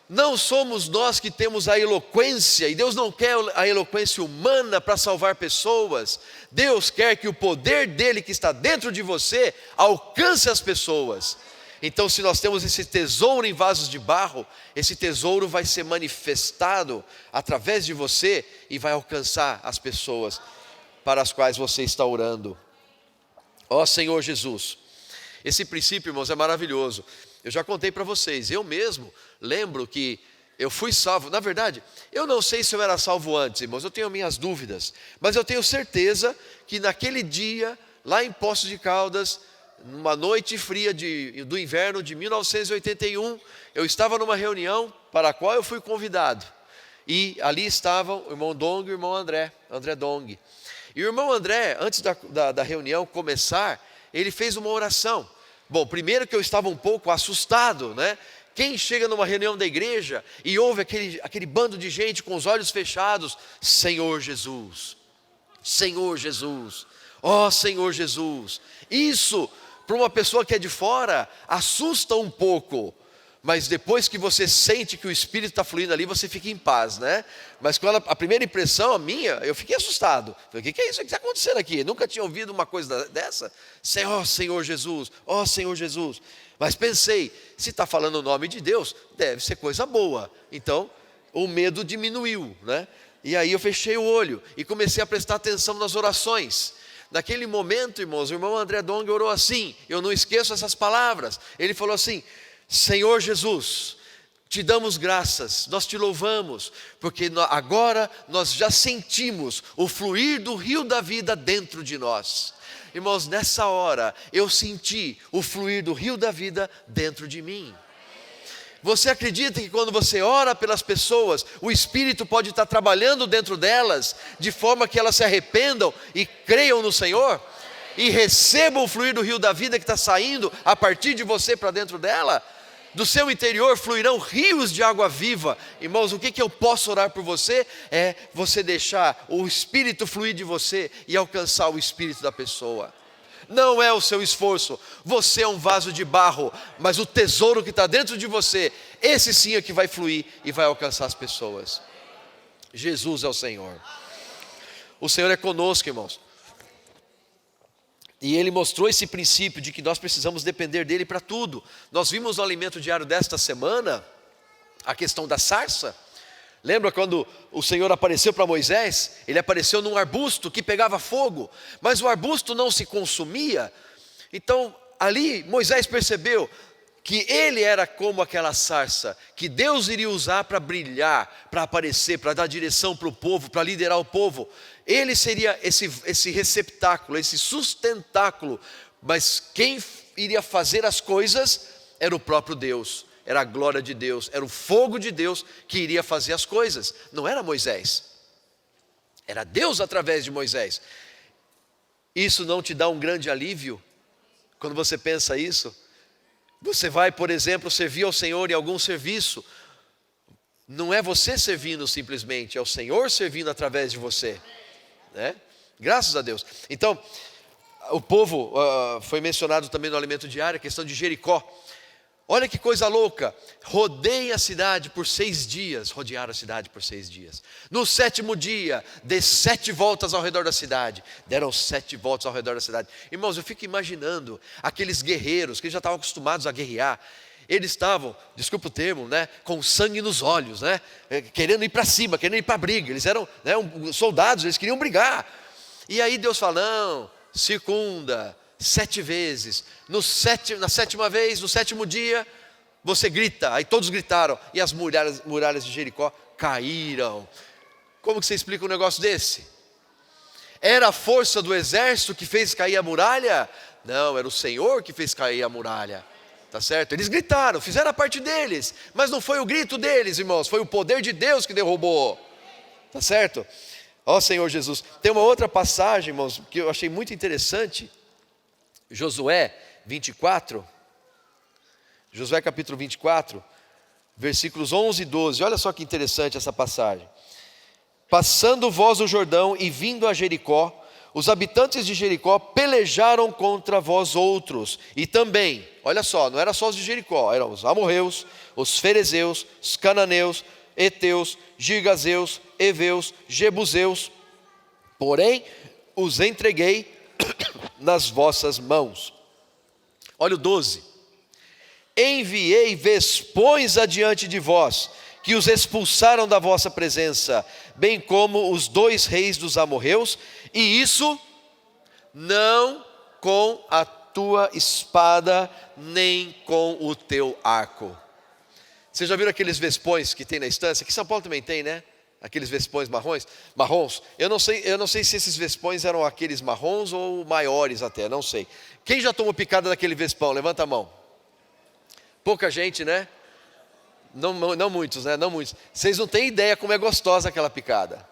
Speaker 2: Não somos nós que temos a eloquência, e Deus não quer a eloquência humana para salvar pessoas. Deus quer que o poder dele que está dentro de você alcance as pessoas. Então, se nós temos esse tesouro em vasos de barro, esse tesouro vai ser manifestado através de você e vai alcançar as pessoas para as quais você está orando. Ó Senhor Jesus, esse princípio, irmãos, é maravilhoso. Eu já contei para vocês, eu mesmo lembro que eu fui salvo. Na verdade, eu não sei se eu era salvo antes, irmãos, eu tenho minhas dúvidas. Mas eu tenho certeza que naquele dia, lá em Poços de Caldas, numa noite fria do inverno de 1981, eu estava numa reunião para a qual eu fui convidado. E ali estavam o irmão Dong e o irmão André Dong. E o irmão André, antes da reunião começar, ele fez uma oração. Bom, primeiro que eu estava um pouco assustado, né? Quem chega numa reunião da igreja e ouve aquele bando de gente com os olhos fechados: Senhor Jesus, Senhor Jesus, ó Senhor Jesus. Isso, para uma pessoa que é de fora, assusta um pouco. Mas depois que você sente que o Espírito está fluindo ali, você fica em paz, né? Mas quando a primeira impressão, a minha, eu fiquei assustado. Falei: o que é isso que está acontecendo aqui? Nunca tinha ouvido uma coisa dessa. Ó Senhor Jesus, ó Senhor Jesus. Mas pensei, se está falando o nome de Deus, deve ser coisa boa. Então, o medo diminuiu, né? E aí eu fechei o olho e comecei a prestar atenção nas orações. Naquele momento, irmãos, o irmão André Dong orou assim, eu não esqueço essas palavras. Ele falou assim: Senhor Jesus, te damos graças, nós te louvamos, porque agora nós já sentimos o fluir do rio da vida dentro de nós. Irmãos, nessa hora eu senti o fluir do rio da vida dentro de mim. Você acredita que quando você ora pelas pessoas, o Espírito pode estar trabalhando dentro delas, de forma que elas se arrependam e creiam no Senhor? E recebam o fluir do rio da vida que está saindo a partir de você para dentro dela? Do seu interior fluirão rios de água viva. Irmãos, o que eu posso orar por você? É você deixar o Espírito fluir de você e alcançar o Espírito da pessoa. Não é o seu esforço, você é um vaso de barro, mas o tesouro que está dentro de você, esse sim é que vai fluir e vai alcançar as pessoas. Jesus é o Senhor. O Senhor é conosco, irmãos. E Ele mostrou esse princípio de que nós precisamos depender dEle para tudo. Nós vimos no alimento diário desta semana a questão da sarça. Lembra quando o Senhor apareceu para Moisés? Ele apareceu num arbusto que pegava fogo, mas o arbusto não se consumia. Então ali Moisés percebeu que ele era como aquela sarça, que Deus iria usar para brilhar, para aparecer, para dar direção para o povo, para liderar o povo. Ele seria esse receptáculo, esse sustentáculo, mas quem iria fazer as coisas era o próprio Deus. Era a glória de Deus, era o fogo de Deus que iria fazer as coisas. Não era Moisés, era Deus através de Moisés. Isso não te dá um grande alívio? Quando você pensa isso, você vai, por exemplo, servir ao Senhor em algum serviço. Não é você servindo simplesmente, é o Senhor servindo através de você, né? Graças a Deus. Então, o povo, foi mencionado também no alimento diário, a questão de Jericó. Olha que coisa louca, rodeiem a cidade por 6 dias, rodearam a cidade por 6 dias. No 7º dia, dê 7 voltas ao redor da cidade, deram 7 voltas ao redor da cidade. Irmãos, eu fico imaginando aqueles guerreiros que já estavam acostumados a guerrear. Eles estavam, desculpa o termo, né, com sangue nos olhos, né, querendo ir para cima, querendo ir para a briga. Eles eram, né, soldados, eles queriam brigar. E aí Deus fala, não, circunda 7 vezes, na 7ª vez, no 7º dia, você grita. Aí todos gritaram, e as muralhas de Jericó caíram. Como que você explica um negócio desse? Era a força do exército que fez cair a muralha? Não, era o Senhor que fez cair a muralha. Tá certo? Eles gritaram, fizeram a parte deles, mas não foi o grito deles, irmãos, foi o poder de Deus que derrubou. Tá certo? Ó Senhor Jesus. Tem uma outra passagem, irmãos, que eu achei muito interessante. Josué 24, Josué capítulo 24, versículos 11 e 12, olha só que interessante essa passagem. Passando vós o Jordão e vindo a Jericó, os habitantes de Jericó pelejaram contra vós outros, e também, olha só, não era só os de Jericó, eram os amorreus, os ferezeus, os cananeus, heteus, girgazeus, heveus, jebuseus, porém os entreguei nas vossas mãos. Olha o 12. Enviei vespões adiante de vós, que os expulsaram da vossa presença, bem como os 2 reis dos amorreus, e isso não com a tua espada, nem com o teu arco. Vocês já viram aqueles vespões que tem na estância? Aqui em São Paulo também tem, né? Aqueles vespões marrons. Eu não sei se esses vespões eram aqueles marrons ou maiores até, não sei. Quem já tomou picada daquele vespão? Levanta a mão. Pouca gente, né? Não muitos, né? Não muitos. Vocês não têm ideia como é gostosa aquela picada.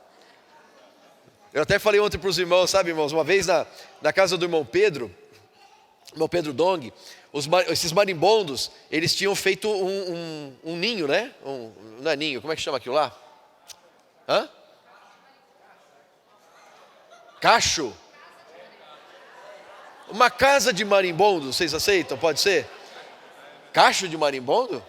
Speaker 2: Eu até falei ontem para os irmãos, sabe, irmãos? Uma vez na casa do irmão Pedro Dong, esses marimbondos, eles tinham feito um ninho, né? Não é ninho, como é que chama aquilo lá? Hã? Cacho? Uma casa de marimbondo, vocês aceitam? Pode ser? Cacho de marimbondo?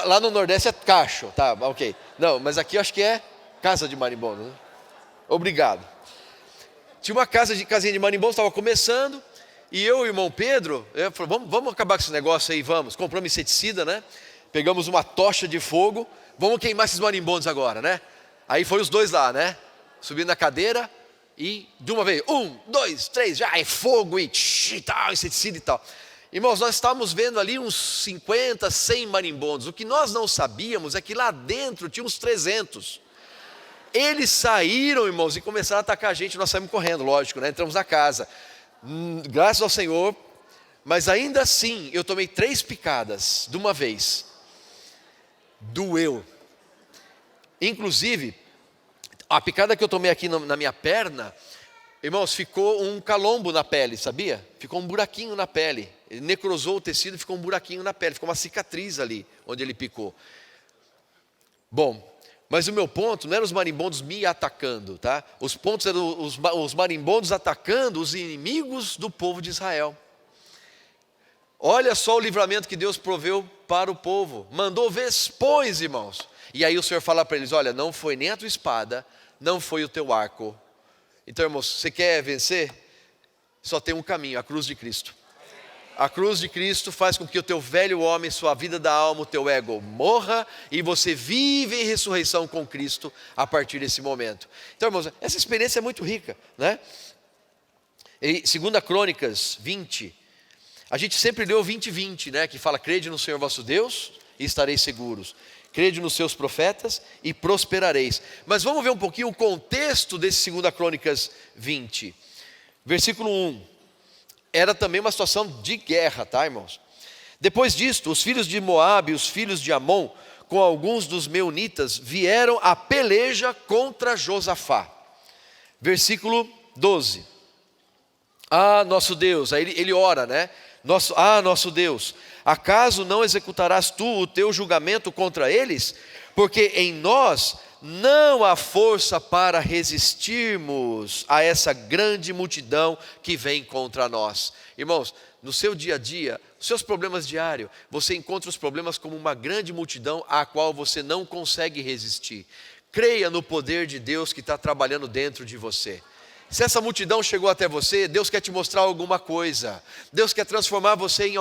Speaker 2: Lá no Nordeste é cacho, tá, ok. Não, mas aqui eu acho que é casa de marimbondo, né? Obrigado. Tinha uma casinha de marimbondo, estava começando, e eu e o irmão Pedro, eu falei, vamos acabar com esse negócio aí, vamos. Compramos inseticida, né? Pegamos uma tocha de fogo, vamos queimar esses marimbondos agora, né? Aí foi os dois lá, né? Subindo na cadeira e de uma vez, 1, 2, 3, já é fogo e tal, inseticida e tal. Irmãos, nós estávamos vendo ali uns 50, 100 marimbondos. O que nós não sabíamos é que lá dentro tinha uns 300. Eles saíram, irmãos, e começaram a atacar a gente. Nós saímos correndo, lógico, né? Entramos na casa. Graças ao Senhor. Mas ainda assim, eu tomei 3 picadas de uma vez. Doeu. Inclusive, a picada que eu tomei aqui na minha perna, irmãos, ficou um calombo na pele, sabia? Ficou um buraquinho na pele. Ele necrosou o tecido e ficou um buraquinho na pele. Ficou uma cicatriz ali, onde ele picou. Bom, mas o meu ponto não era os marimbondos me atacando, tá? Os pontos eram os marimbondos atacando os inimigos do povo de Israel. Olha só o livramento que Deus proveu para o povo. Mandou vespões, irmãos. E aí o Senhor fala para eles, olha, não foi nem a tua espada, não foi o teu arco. Então, irmãos, você quer vencer? Só tem um caminho, a cruz de Cristo. A cruz de Cristo faz com que o teu velho homem, sua vida da alma, o teu ego morra e você vive em ressurreição com Cristo a partir desse momento. Então, irmãos, essa experiência é muito rica, né? E 2 Crônicas 20, a gente sempre leu 20:20, né? Que fala, crede no Senhor vosso Deus e estareis seguros. Crede nos seus profetas e prosperareis. Mas vamos ver um pouquinho o contexto desse 2 Crônicas 20. Versículo 1. Era também uma situação de guerra, tá, irmãos? Depois disto, os filhos de Moabe e os filhos de Amon, com alguns dos meunitas, vieram a peleja contra Josafá. Versículo 12. Ah, nosso Deus, aí ele ora, né? Nosso Deus, acaso não executarás tu o teu julgamento contra eles? Porque em nós não há força para resistirmos a essa grande multidão que vem contra nós. Irmãos, no seu dia a dia, os seus problemas diários, você encontra os problemas como uma grande multidão a qual você não consegue resistir. Creia no poder de Deus que está trabalhando dentro de você. Se essa multidão chegou até você, Deus quer te mostrar alguma coisa. Deus quer transformar você de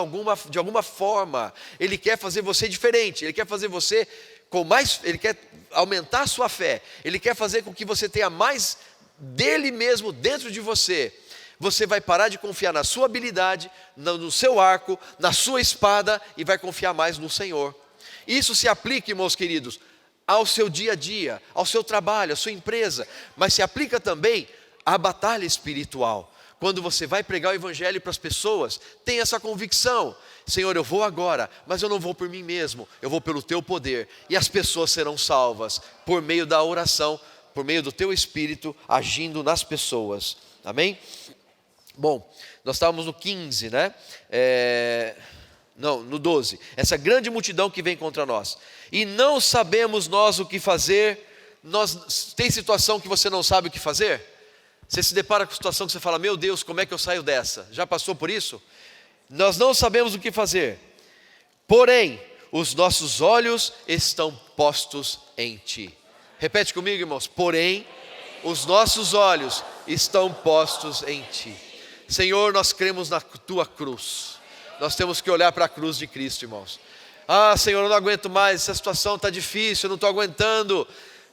Speaker 2: alguma forma. Ele quer fazer você diferente. Ele quer fazer você Ele quer aumentar a sua fé. Ele quer fazer com que você tenha mais dele mesmo dentro de você. Você vai parar de confiar na sua habilidade, no seu arco, na sua espada e vai confiar mais no Senhor. Isso se aplica, meus queridos, ao seu dia a dia, ao seu trabalho, à sua empresa, mas se aplica também à batalha espiritual. Quando você vai pregar o evangelho para as pessoas, tem essa convicção: Senhor, eu vou agora, mas eu não vou por mim mesmo, eu vou pelo teu poder, e as pessoas serão salvas por meio da oração, por meio do teu Espírito agindo nas pessoas. Amém? Bom, nós estávamos no 15, né? No 12. Essa grande multidão que vem contra nós, e não sabemos nós o que fazer. Tem situação que você não sabe o que fazer? Você se depara com a situação que você fala, meu Deus, como é que eu saio dessa? Já passou por isso? Nós não sabemos o que fazer, porém, os nossos olhos estão postos em Ti. Repete comigo, irmãos, porém, os nossos olhos estão postos em Ti. Senhor, nós cremos na Tua cruz. Nós temos que olhar para a cruz de Cristo, irmãos. Ah, Senhor, eu não aguento mais, essa situação está difícil, eu não estou aguentando.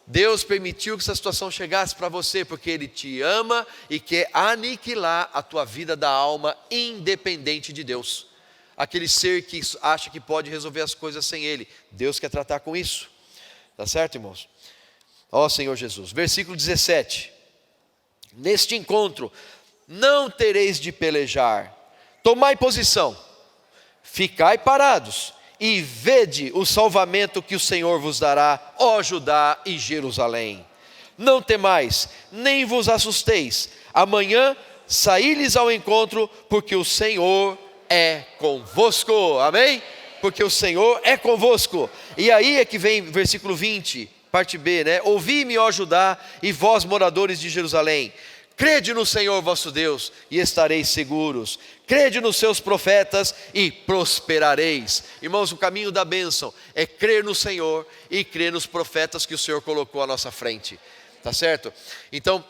Speaker 2: Deus permitiu que essa situação chegasse para você, porque Ele te ama e quer aniquilar a tua vida da alma independente de Deus. Aquele ser que acha que pode resolver as coisas sem Ele, Deus quer tratar com isso. Tá certo, irmãos? Ó Senhor Jesus. Versículo 17. Neste encontro não tereis de pelejar. Tomai posição, ficai parados e vede o salvamento que o Senhor vos dará, ó Judá e Jerusalém. Não temais, nem vos assusteis. Amanhã saí-lhes ao encontro, porque o Senhor é convosco. Amém? Porque o Senhor é convosco. E aí é que vem versículo 20, parte B, né? Ouvi-me, ó Judá, e vós, moradores de Jerusalém. Crede no Senhor vosso Deus e estareis seguros. Crede nos seus profetas e prosperareis. Irmãos, o caminho da bênção é crer no Senhor e crer nos profetas que o Senhor colocou à nossa frente. Tá certo? Então,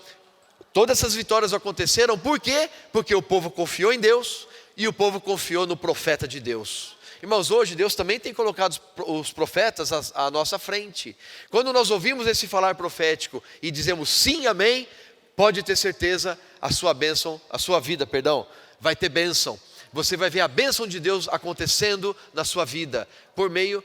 Speaker 2: todas essas vitórias aconteceram, por quê? Porque o povo confiou em Deus e o povo confiou no profeta de Deus. Irmãos, hoje Deus também tem colocado os profetas à nossa frente. Quando nós ouvimos esse falar profético e dizemos sim, amém, pode ter certeza, a sua vida, vai ter bênção. Você vai ver a bênção de Deus acontecendo na sua vida, por meio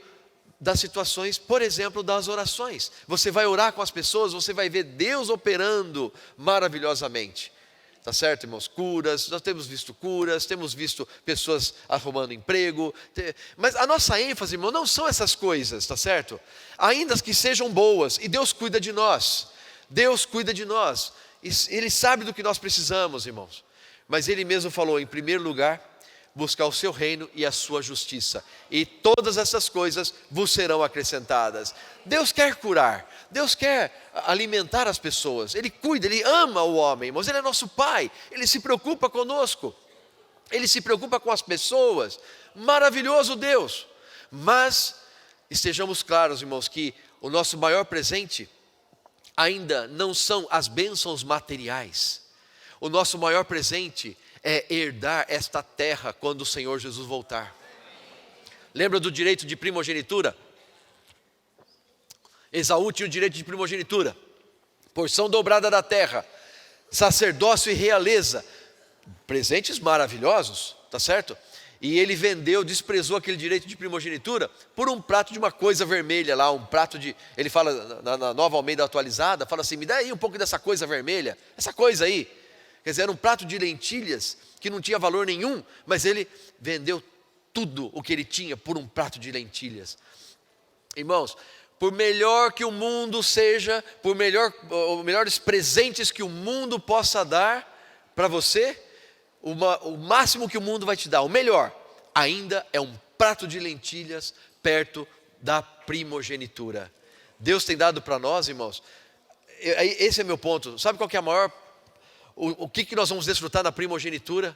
Speaker 2: das situações, por exemplo, das orações. Você vai orar com as pessoas, você vai ver Deus operando maravilhosamente. Tá certo, irmãos? Curas, nós temos visto curas, temos visto pessoas arrumando emprego. Mas a nossa ênfase, irmão, não são essas coisas, tá certo? Ainda que sejam boas, e Deus cuida de nós. Deus cuida de nós. Ele sabe do que nós precisamos, irmãos. Mas Ele mesmo falou, em primeiro lugar, buscar o seu reino e a sua justiça, e todas essas coisas vos serão acrescentadas. Deus quer curar, Deus quer alimentar as pessoas, Ele cuida, Ele ama o homem, mas Ele é nosso Pai, Ele se preocupa conosco, Ele se preocupa com as pessoas. Maravilhoso Deus. Mas estejamos claros, irmãos, que o nosso maior presente ainda não são as bênçãos materiais. O nosso maior presente é herdar esta terra quando o Senhor Jesus voltar. Lembra do direito de primogenitura? Esaú tinha o direito de primogenitura, porção dobrada da terra, sacerdócio e realeza, presentes maravilhosos, tá certo? E ele desprezou aquele direito de primogenitura por um prato de uma coisa vermelha lá, ele fala na Nova Almeida Atualizada, fala assim, me dá aí um pouco dessa coisa vermelha, essa coisa aí. Quer dizer, era um prato de lentilhas que não tinha valor nenhum, mas ele vendeu tudo o que ele tinha por um prato de lentilhas. Irmãos, por melhor que o mundo seja, os melhores presentes que o mundo possa dar para você, o máximo que o mundo vai te dar, o melhor, ainda é um prato de lentilhas perto da primogenitura. Deus tem dado para nós, irmãos, esse é meu ponto. Sabe qual que é a maior... O que nós vamos desfrutar na primogenitura?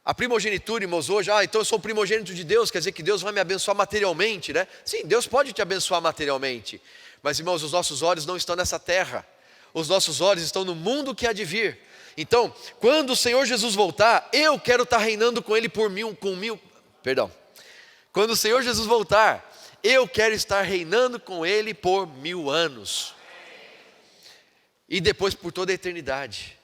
Speaker 2: A primogenitura, irmãos, hoje, então eu sou primogênito de Deus, quer dizer que Deus vai me abençoar materialmente, né? Sim, Deus pode te abençoar materialmente, mas, irmãos, os nossos olhos não estão nessa terra, os nossos olhos estão no mundo que há de vir. Então, quando o Senhor Jesus voltar, eu quero estar reinando com Ele Quando o Senhor Jesus voltar, eu quero estar reinando com Ele por 1000 anos. E depois por toda a eternidade.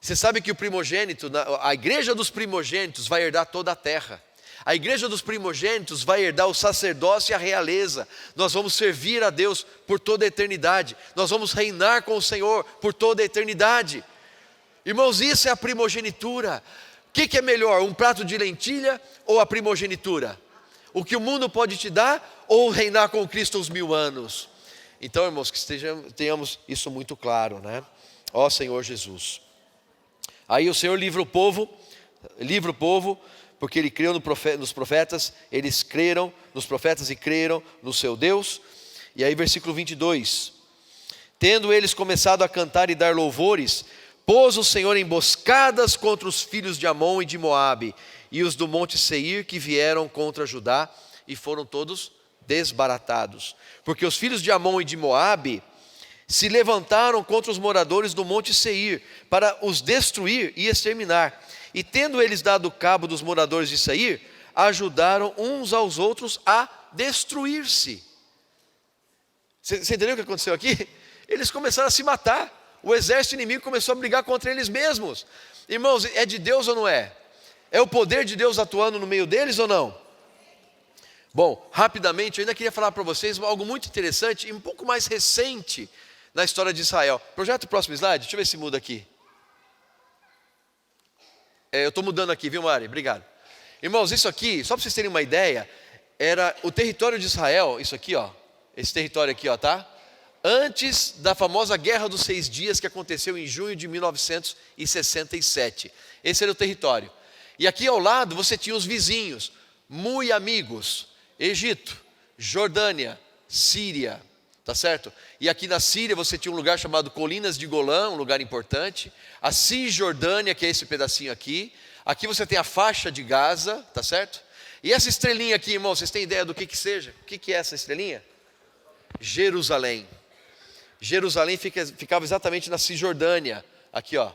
Speaker 2: Você sabe que o primogênito, a igreja dos primogênitos vai herdar toda a terra. A igreja dos primogênitos vai herdar o sacerdócio e a realeza. Nós vamos servir a Deus por toda a eternidade. Nós vamos reinar com o Senhor por toda a eternidade. Irmãos, isso é a primogenitura. O que é melhor, um prato de lentilha ou a primogenitura? O que o mundo pode te dar ou reinar com Cristo os 1000 anos? Então, irmãos, que tenhamos isso muito claro, né? Ó Senhor Jesus. Aí o Senhor livra o povo, porque Ele creu nos profetas, eles creram nos profetas e creram no seu Deus. E aí versículo 22. Tendo eles começado a cantar e dar louvores, pôs o Senhor emboscadas contra os filhos de Amon e de Moabe, e os do monte Seir que vieram contra Judá, e foram todos desbaratados, porque os filhos de Amon e de Moabe se levantaram contra os moradores do monte Seir, para os destruir e exterminar, e tendo eles dado cabo dos moradores de Seir, ajudaram uns aos outros a destruir-se. Você entendeu o que aconteceu aqui? Eles começaram a se matar, o exército inimigo começou a brigar contra eles mesmos. Irmãos, é de Deus ou não é? É o poder de Deus atuando no meio deles ou não? Bom, rapidamente, eu ainda queria falar para vocês algo muito interessante e um pouco mais recente na história de Israel. Projeto próximo slide, deixa eu ver se muda aqui. Eu estou mudando aqui, viu, Mari? Obrigado. Irmãos, isso aqui, só para vocês terem uma ideia, era o território de Israel, isso aqui, ó, esse território aqui, ó, tá? Antes da famosa Guerra dos 6 Dias que aconteceu em junho de 1967. Esse era o território. E aqui ao lado você tinha os vizinhos, muito amigos, Egito, Jordânia, Síria, tá certo? E aqui na Síria você tinha um lugar chamado Colinas de Golã, um lugar importante. A Cisjordânia, que é esse pedacinho aqui. Aqui você tem a faixa de Gaza, tá certo? E essa estrelinha aqui, irmão, vocês têm ideia do que seja? O que é essa estrelinha? Jerusalém. Jerusalém ficava exatamente na Cisjordânia, aqui ó,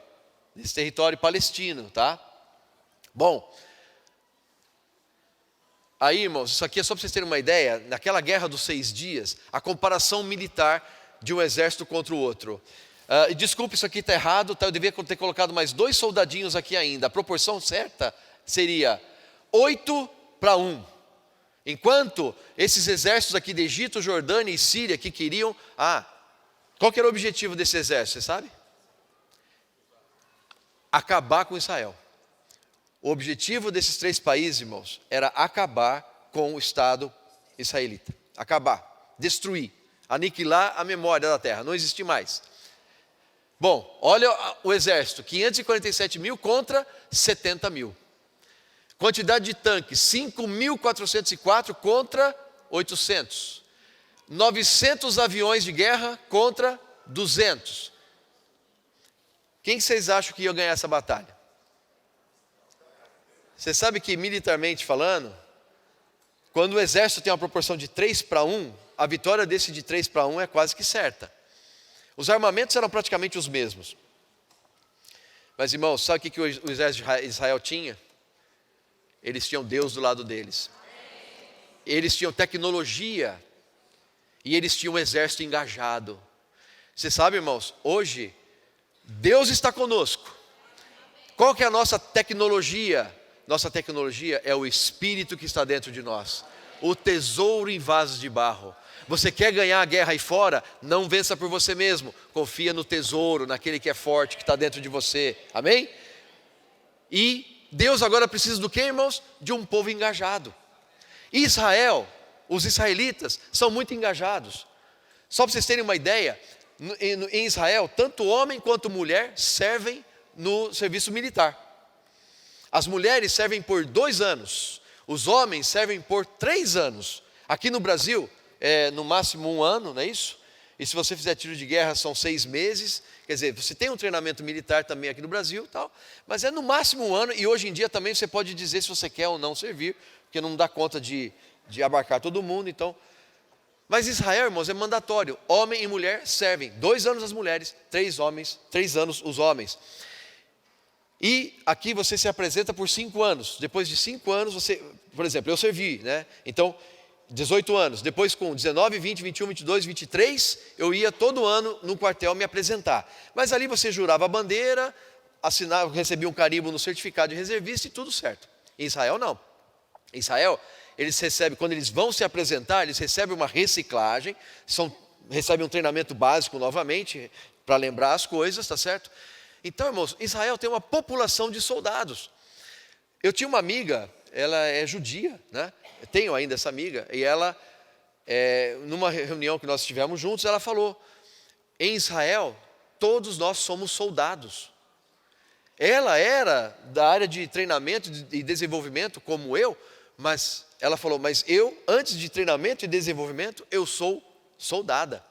Speaker 2: nesse território palestino, tá? Bom, Aí, irmãos, isso aqui é só para vocês terem uma ideia, naquela guerra dos 6 dias, a comparação militar de um exército contra o outro. Desculpe, isso aqui está errado, tá? Eu devia ter colocado mais 2 soldadinhos aqui ainda. A proporção certa seria 8-1. Enquanto esses exércitos aqui de Egito, Jordânia e Síria que queriam... qual que era o objetivo desse exército, você sabe? Acabar com Israel. O objetivo desses 3 países, irmãos, era acabar com o Estado israelita. Acabar, destruir, aniquilar a memória da terra, não existir mais. Bom, olha o exército, 547 mil contra 70 mil. Quantidade de tanques, 5.404 contra 800. 900 aviões de guerra contra 200. Quem vocês acham que ia ganhar essa batalha? Você sabe que militarmente falando, quando o exército tem uma proporção de 3-1, a vitória desse de 3-1 é quase que certa. Os armamentos eram praticamente os mesmos. Mas, irmãos, sabe o que o exército de Israel tinha? Eles tinham Deus do lado deles. Eles tinham tecnologia. E eles tinham um exército engajado. Você sabe, irmãos, hoje, Deus está conosco. Qual que é a nossa tecnologia? Nossa tecnologia é o Espírito que está dentro de nós. O tesouro em vasos de barro. Você quer ganhar a guerra aí fora? Não vença por você mesmo. Confia no tesouro, naquele que é forte, que está dentro de você. Amém? E Deus agora precisa do quê, irmãos? De um povo engajado. Israel, os israelitas, são muito engajados. Só para vocês terem uma ideia, em Israel, tanto homem quanto mulher servem no serviço militar. As mulheres servem por 2 anos, os homens servem por 3 anos. Aqui no Brasil, é no máximo 1 ano, não é isso? E se você fizer tiro de guerra, são 6 meses. Quer dizer, você tem um treinamento militar também aqui no Brasil, tal, mas é no máximo 1 ano. E hoje em dia também você pode dizer se você quer ou não servir, porque não dá conta de abarcar todo mundo. Então, mas Israel, irmãos, é mandatório. Homem e mulher servem. 2 anos as mulheres, 3 homens, 3 anos os homens. E aqui você se apresenta por 5 anos. Depois de 5 anos, você, por exemplo, eu servi, né? Então, 18 anos. Depois com 19, 20, 21, 22, 23, eu ia todo ano no quartel me apresentar. Mas ali você jurava a bandeira, assinava, recebia um carimbo no certificado de reservista e tudo certo. Em Israel, não. Em Israel, eles recebem, quando eles vão se apresentar, eles recebem uma reciclagem, recebem um treinamento básico novamente, para lembrar as coisas, tá certo? Então, irmãos, Israel tem uma população de soldados. Eu tinha uma amiga, ela é judia, né? Eu tenho ainda essa amiga, e ela, numa reunião que nós tivemos juntos, ela falou, em Israel, todos nós somos soldados. Ela era da área de treinamento e desenvolvimento, como eu, mas ela falou, mas eu, antes de treinamento e desenvolvimento, eu sou soldada.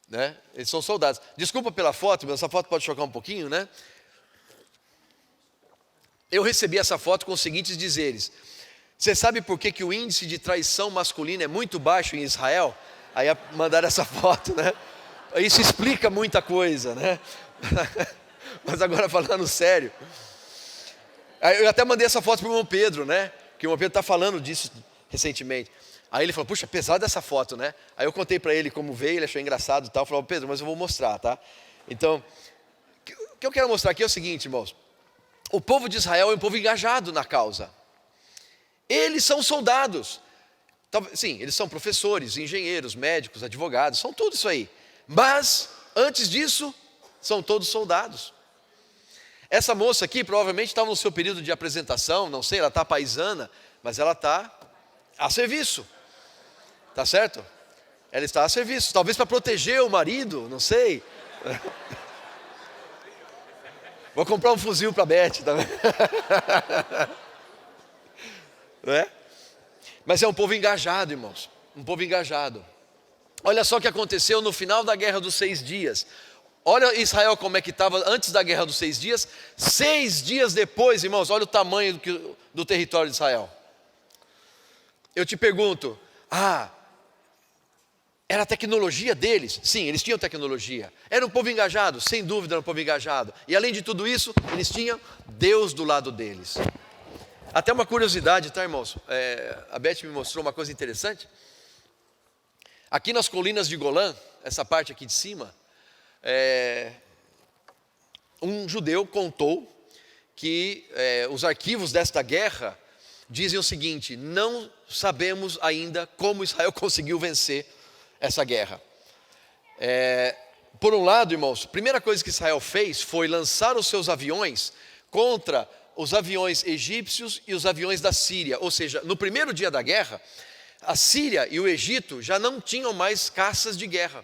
Speaker 2: Né? Eles são soldados. Desculpa pela foto, mas essa foto pode chocar um pouquinho, né? Eu recebi essa foto com os seguintes dizeres. Você sabe por que o índice de traição masculina é muito baixo em Israel? Aí mandaram essa foto, né? Isso explica muita coisa, né? Mas agora falando sério. Eu até mandei essa foto para o irmão Pedro, né? Porque o irmão Pedro está falando disso recentemente. Aí ele falou, puxa, pesada essa foto, né? Aí eu contei para ele como veio, ele achou engraçado e tal. Falou, Pedro, mas eu vou mostrar, tá? Então, o que eu quero mostrar aqui é o seguinte, irmãos. O povo de Israel é um povo engajado na causa. Eles são soldados. Sim, eles são professores, engenheiros, médicos, advogados, são tudo isso aí. Mas, antes disso, são todos soldados. Essa moça aqui provavelmente estava no seu período de apresentação, não sei, ela está paisana, mas ela está a serviço. Tá certo? Ela está a serviço, talvez para proteger o marido, não sei. Vou comprar um fuzil para a Beth também. Né? Mas é um povo engajado, irmãos. Um povo engajado. Olha só o que aconteceu no final da guerra dos 6 dias. Olha Israel como é que estava antes da guerra dos 6 dias. 6 dias depois, irmãos, olha o tamanho do território de Israel. Eu te pergunto, era a tecnologia deles? Sim, eles tinham tecnologia. Era um povo engajado? Sem dúvida era um povo engajado. E além de tudo isso, eles tinham Deus do lado deles. Até uma curiosidade, tá, irmãos? A Beth me mostrou uma coisa interessante. Aqui nas colinas de Golã, essa parte aqui de cima, um judeu contou que os arquivos desta guerra dizem o seguinte: não sabemos ainda como Israel conseguiu vencer essa guerra. Por um lado, irmãos, a primeira coisa que Israel fez foi lançar os seus aviões contra os aviões egípcios e os aviões da Síria. Ou seja, no primeiro dia da guerra, a Síria e o Egito já não tinham mais caças de guerra.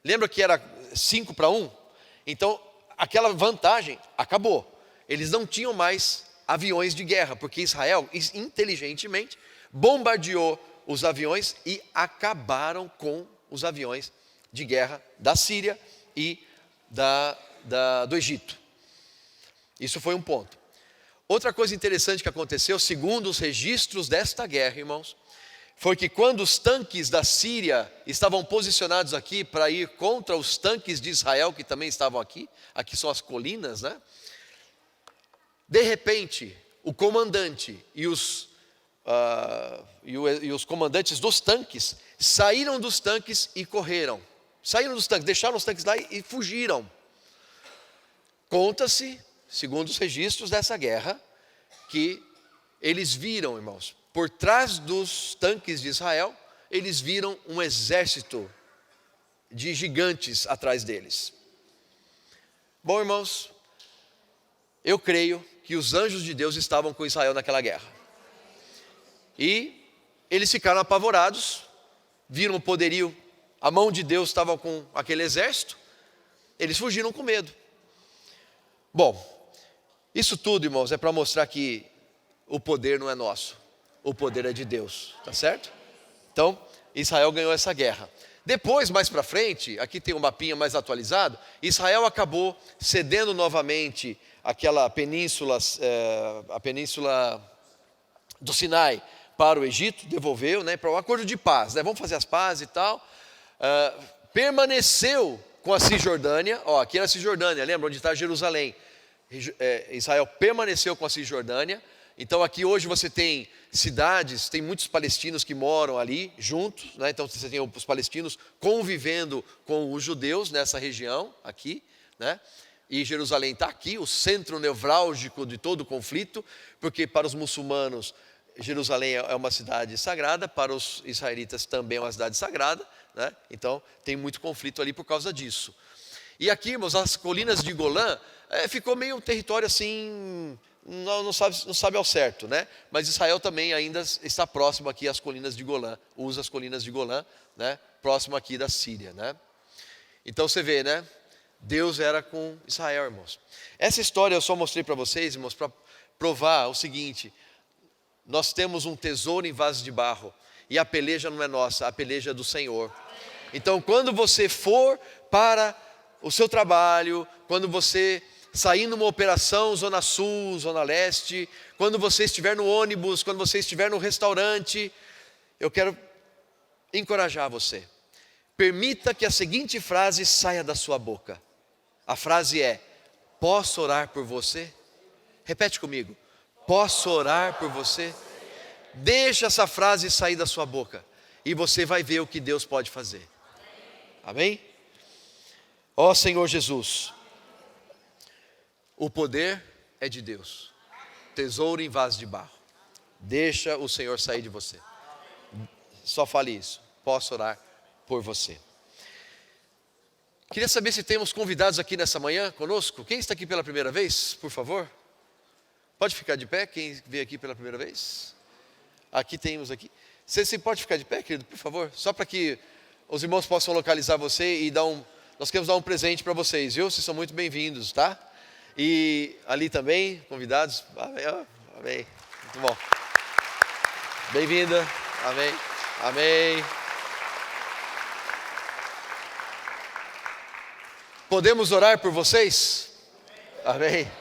Speaker 2: Lembra que era 5-1? Então, aquela vantagem acabou. Eles não tinham mais aviões de guerra, porque Israel, inteligentemente, bombardeou os aviões e acabaram com os aviões de guerra da Síria e do Egito. Isso foi um ponto. Outra coisa interessante que aconteceu, segundo os registros desta guerra, irmãos, foi que quando os tanques da Síria estavam posicionados aqui para ir contra os tanques de Israel, que também estavam aqui são as colinas, né? De repente, o comandante e os comandantes dos tanques saíram dos tanques e correram. Saíram dos tanques, deixaram os tanques lá e fugiram. Conta-se, segundo os registros dessa guerra, que eles viram, irmãos, por trás dos tanques de Israel, eles viram um exército de gigantes atrás deles. Bom, irmãos, eu creio que os anjos de Deus estavam com Israel naquela guerra. E eles ficaram apavorados, viram o poderio, a mão de Deus estava com aquele exército, eles fugiram com medo. Bom, isso tudo, irmãos, é para mostrar que o poder não é nosso, o poder é de Deus, tá certo? Então, Israel ganhou essa guerra. Depois, mais para frente, aqui tem um mapinha mais atualizado, Israel acabou cedendo novamente aquela península, a península do Sinai para o Egito, devolveu, né, para um acordo de paz, né, vamos fazer as pazes e tal. Permaneceu com a Cisjordânia, aqui era a Cisjordânia, lembra onde está Jerusalém? Israel permaneceu com a Cisjordânia. Então aqui hoje você tem cidades, tem muitos palestinos que moram ali juntos, né? Então você tem os palestinos convivendo com os judeus nessa região aqui, né? E Jerusalém está aqui, o centro nevrálgico de todo o conflito, porque para os muçulmanos Jerusalém é uma cidade sagrada, para os israelitas também é uma cidade sagrada, né? Então tem muito conflito ali por causa disso. E aqui, irmãos, as colinas de Golã, ficou meio um território assim, não sabe ao certo, né? Mas Israel também ainda está próximo aqui às colinas de Golã, usa as colinas de Golã, né? Próximo aqui da Síria, né? Então você vê, né? Deus era com Israel, irmãos. Essa história eu só mostrei para vocês, irmãos, para provar o seguinte: nós temos um tesouro em vasos de barro, e a peleja não é nossa, a peleja é do Senhor. Então quando você for para o seu trabalho, quando você sair numa operação Zona Sul, Zona Leste, quando você estiver no ônibus, quando você estiver no restaurante, eu quero encorajar você. Permita que a seguinte frase saia da sua boca. A frase é: posso orar por você? Repete comigo: posso orar por você? Deixa essa frase sair da sua boca e você vai ver o que Deus pode fazer. Amém? Ó Senhor Jesus, o poder é de Deus, tesouro em vaso de barro. Deixa o Senhor sair de você. Só fale isso: posso orar por você. Queria saber se temos convidados aqui nessa manhã conosco. Quem está aqui pela primeira vez, por favor? Pode ficar de pé, quem veio aqui pela primeira vez? Aqui temos aqui. Você pode ficar de pé, querido, por favor? Só para que os irmãos possam localizar você e nós queremos dar um presente para vocês, viu? Vocês são muito bem-vindos, tá? E ali também, convidados. Amém. Muito bom. Bem-vinda. Amém. Amém. Podemos orar por vocês? Amém.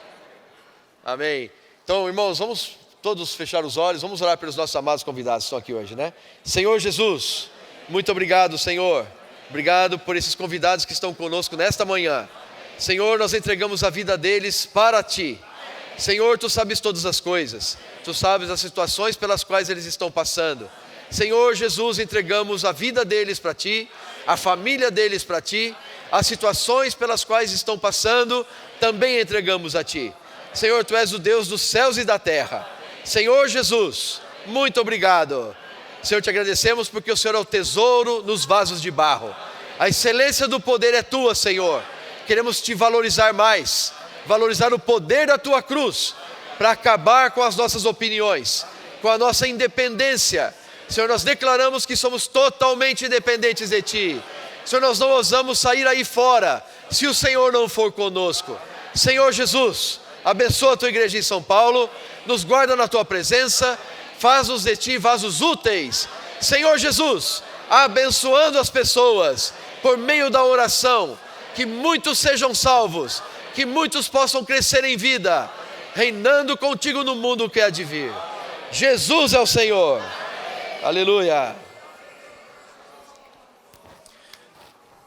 Speaker 2: Amém. Então, irmãos, vamos todos fechar os olhos, vamos orar pelos nossos amados convidados que estão aqui hoje, né? Senhor Jesus, muito obrigado, Senhor. Obrigado por esses convidados que estão conosco nesta manhã. Senhor, nós entregamos a vida deles para Ti. Senhor, Tu sabes todas as coisas. Tu sabes as situações pelas quais eles estão passando. Senhor Jesus, entregamos a vida deles para Ti, a família deles para Ti, as situações pelas quais estão passando, também entregamos a Ti. Senhor, Tu és o Deus dos céus e da terra. Senhor Jesus, muito obrigado. Senhor, Te agradecemos porque o Senhor é o tesouro nos vasos de barro. A excelência do poder é Tua, Senhor. Queremos Te valorizar mais, valorizar o poder da Tua cruz, para acabar com as nossas opiniões, com a nossa independência. Senhor, nós declaramos que somos totalmente dependentes de Ti. Senhor, nós não ousamos sair aí fora, se o Senhor não for conosco. Senhor Jesus, abençoa a Tua igreja em São Paulo, nos guarda na Tua presença, faz-nos de Ti vasos úteis. Senhor Jesus, abençoando as pessoas, por meio da oração, que muitos sejam salvos, que muitos possam crescer em vida, reinando contigo no mundo que há de vir. Jesus é o Senhor. Aleluia.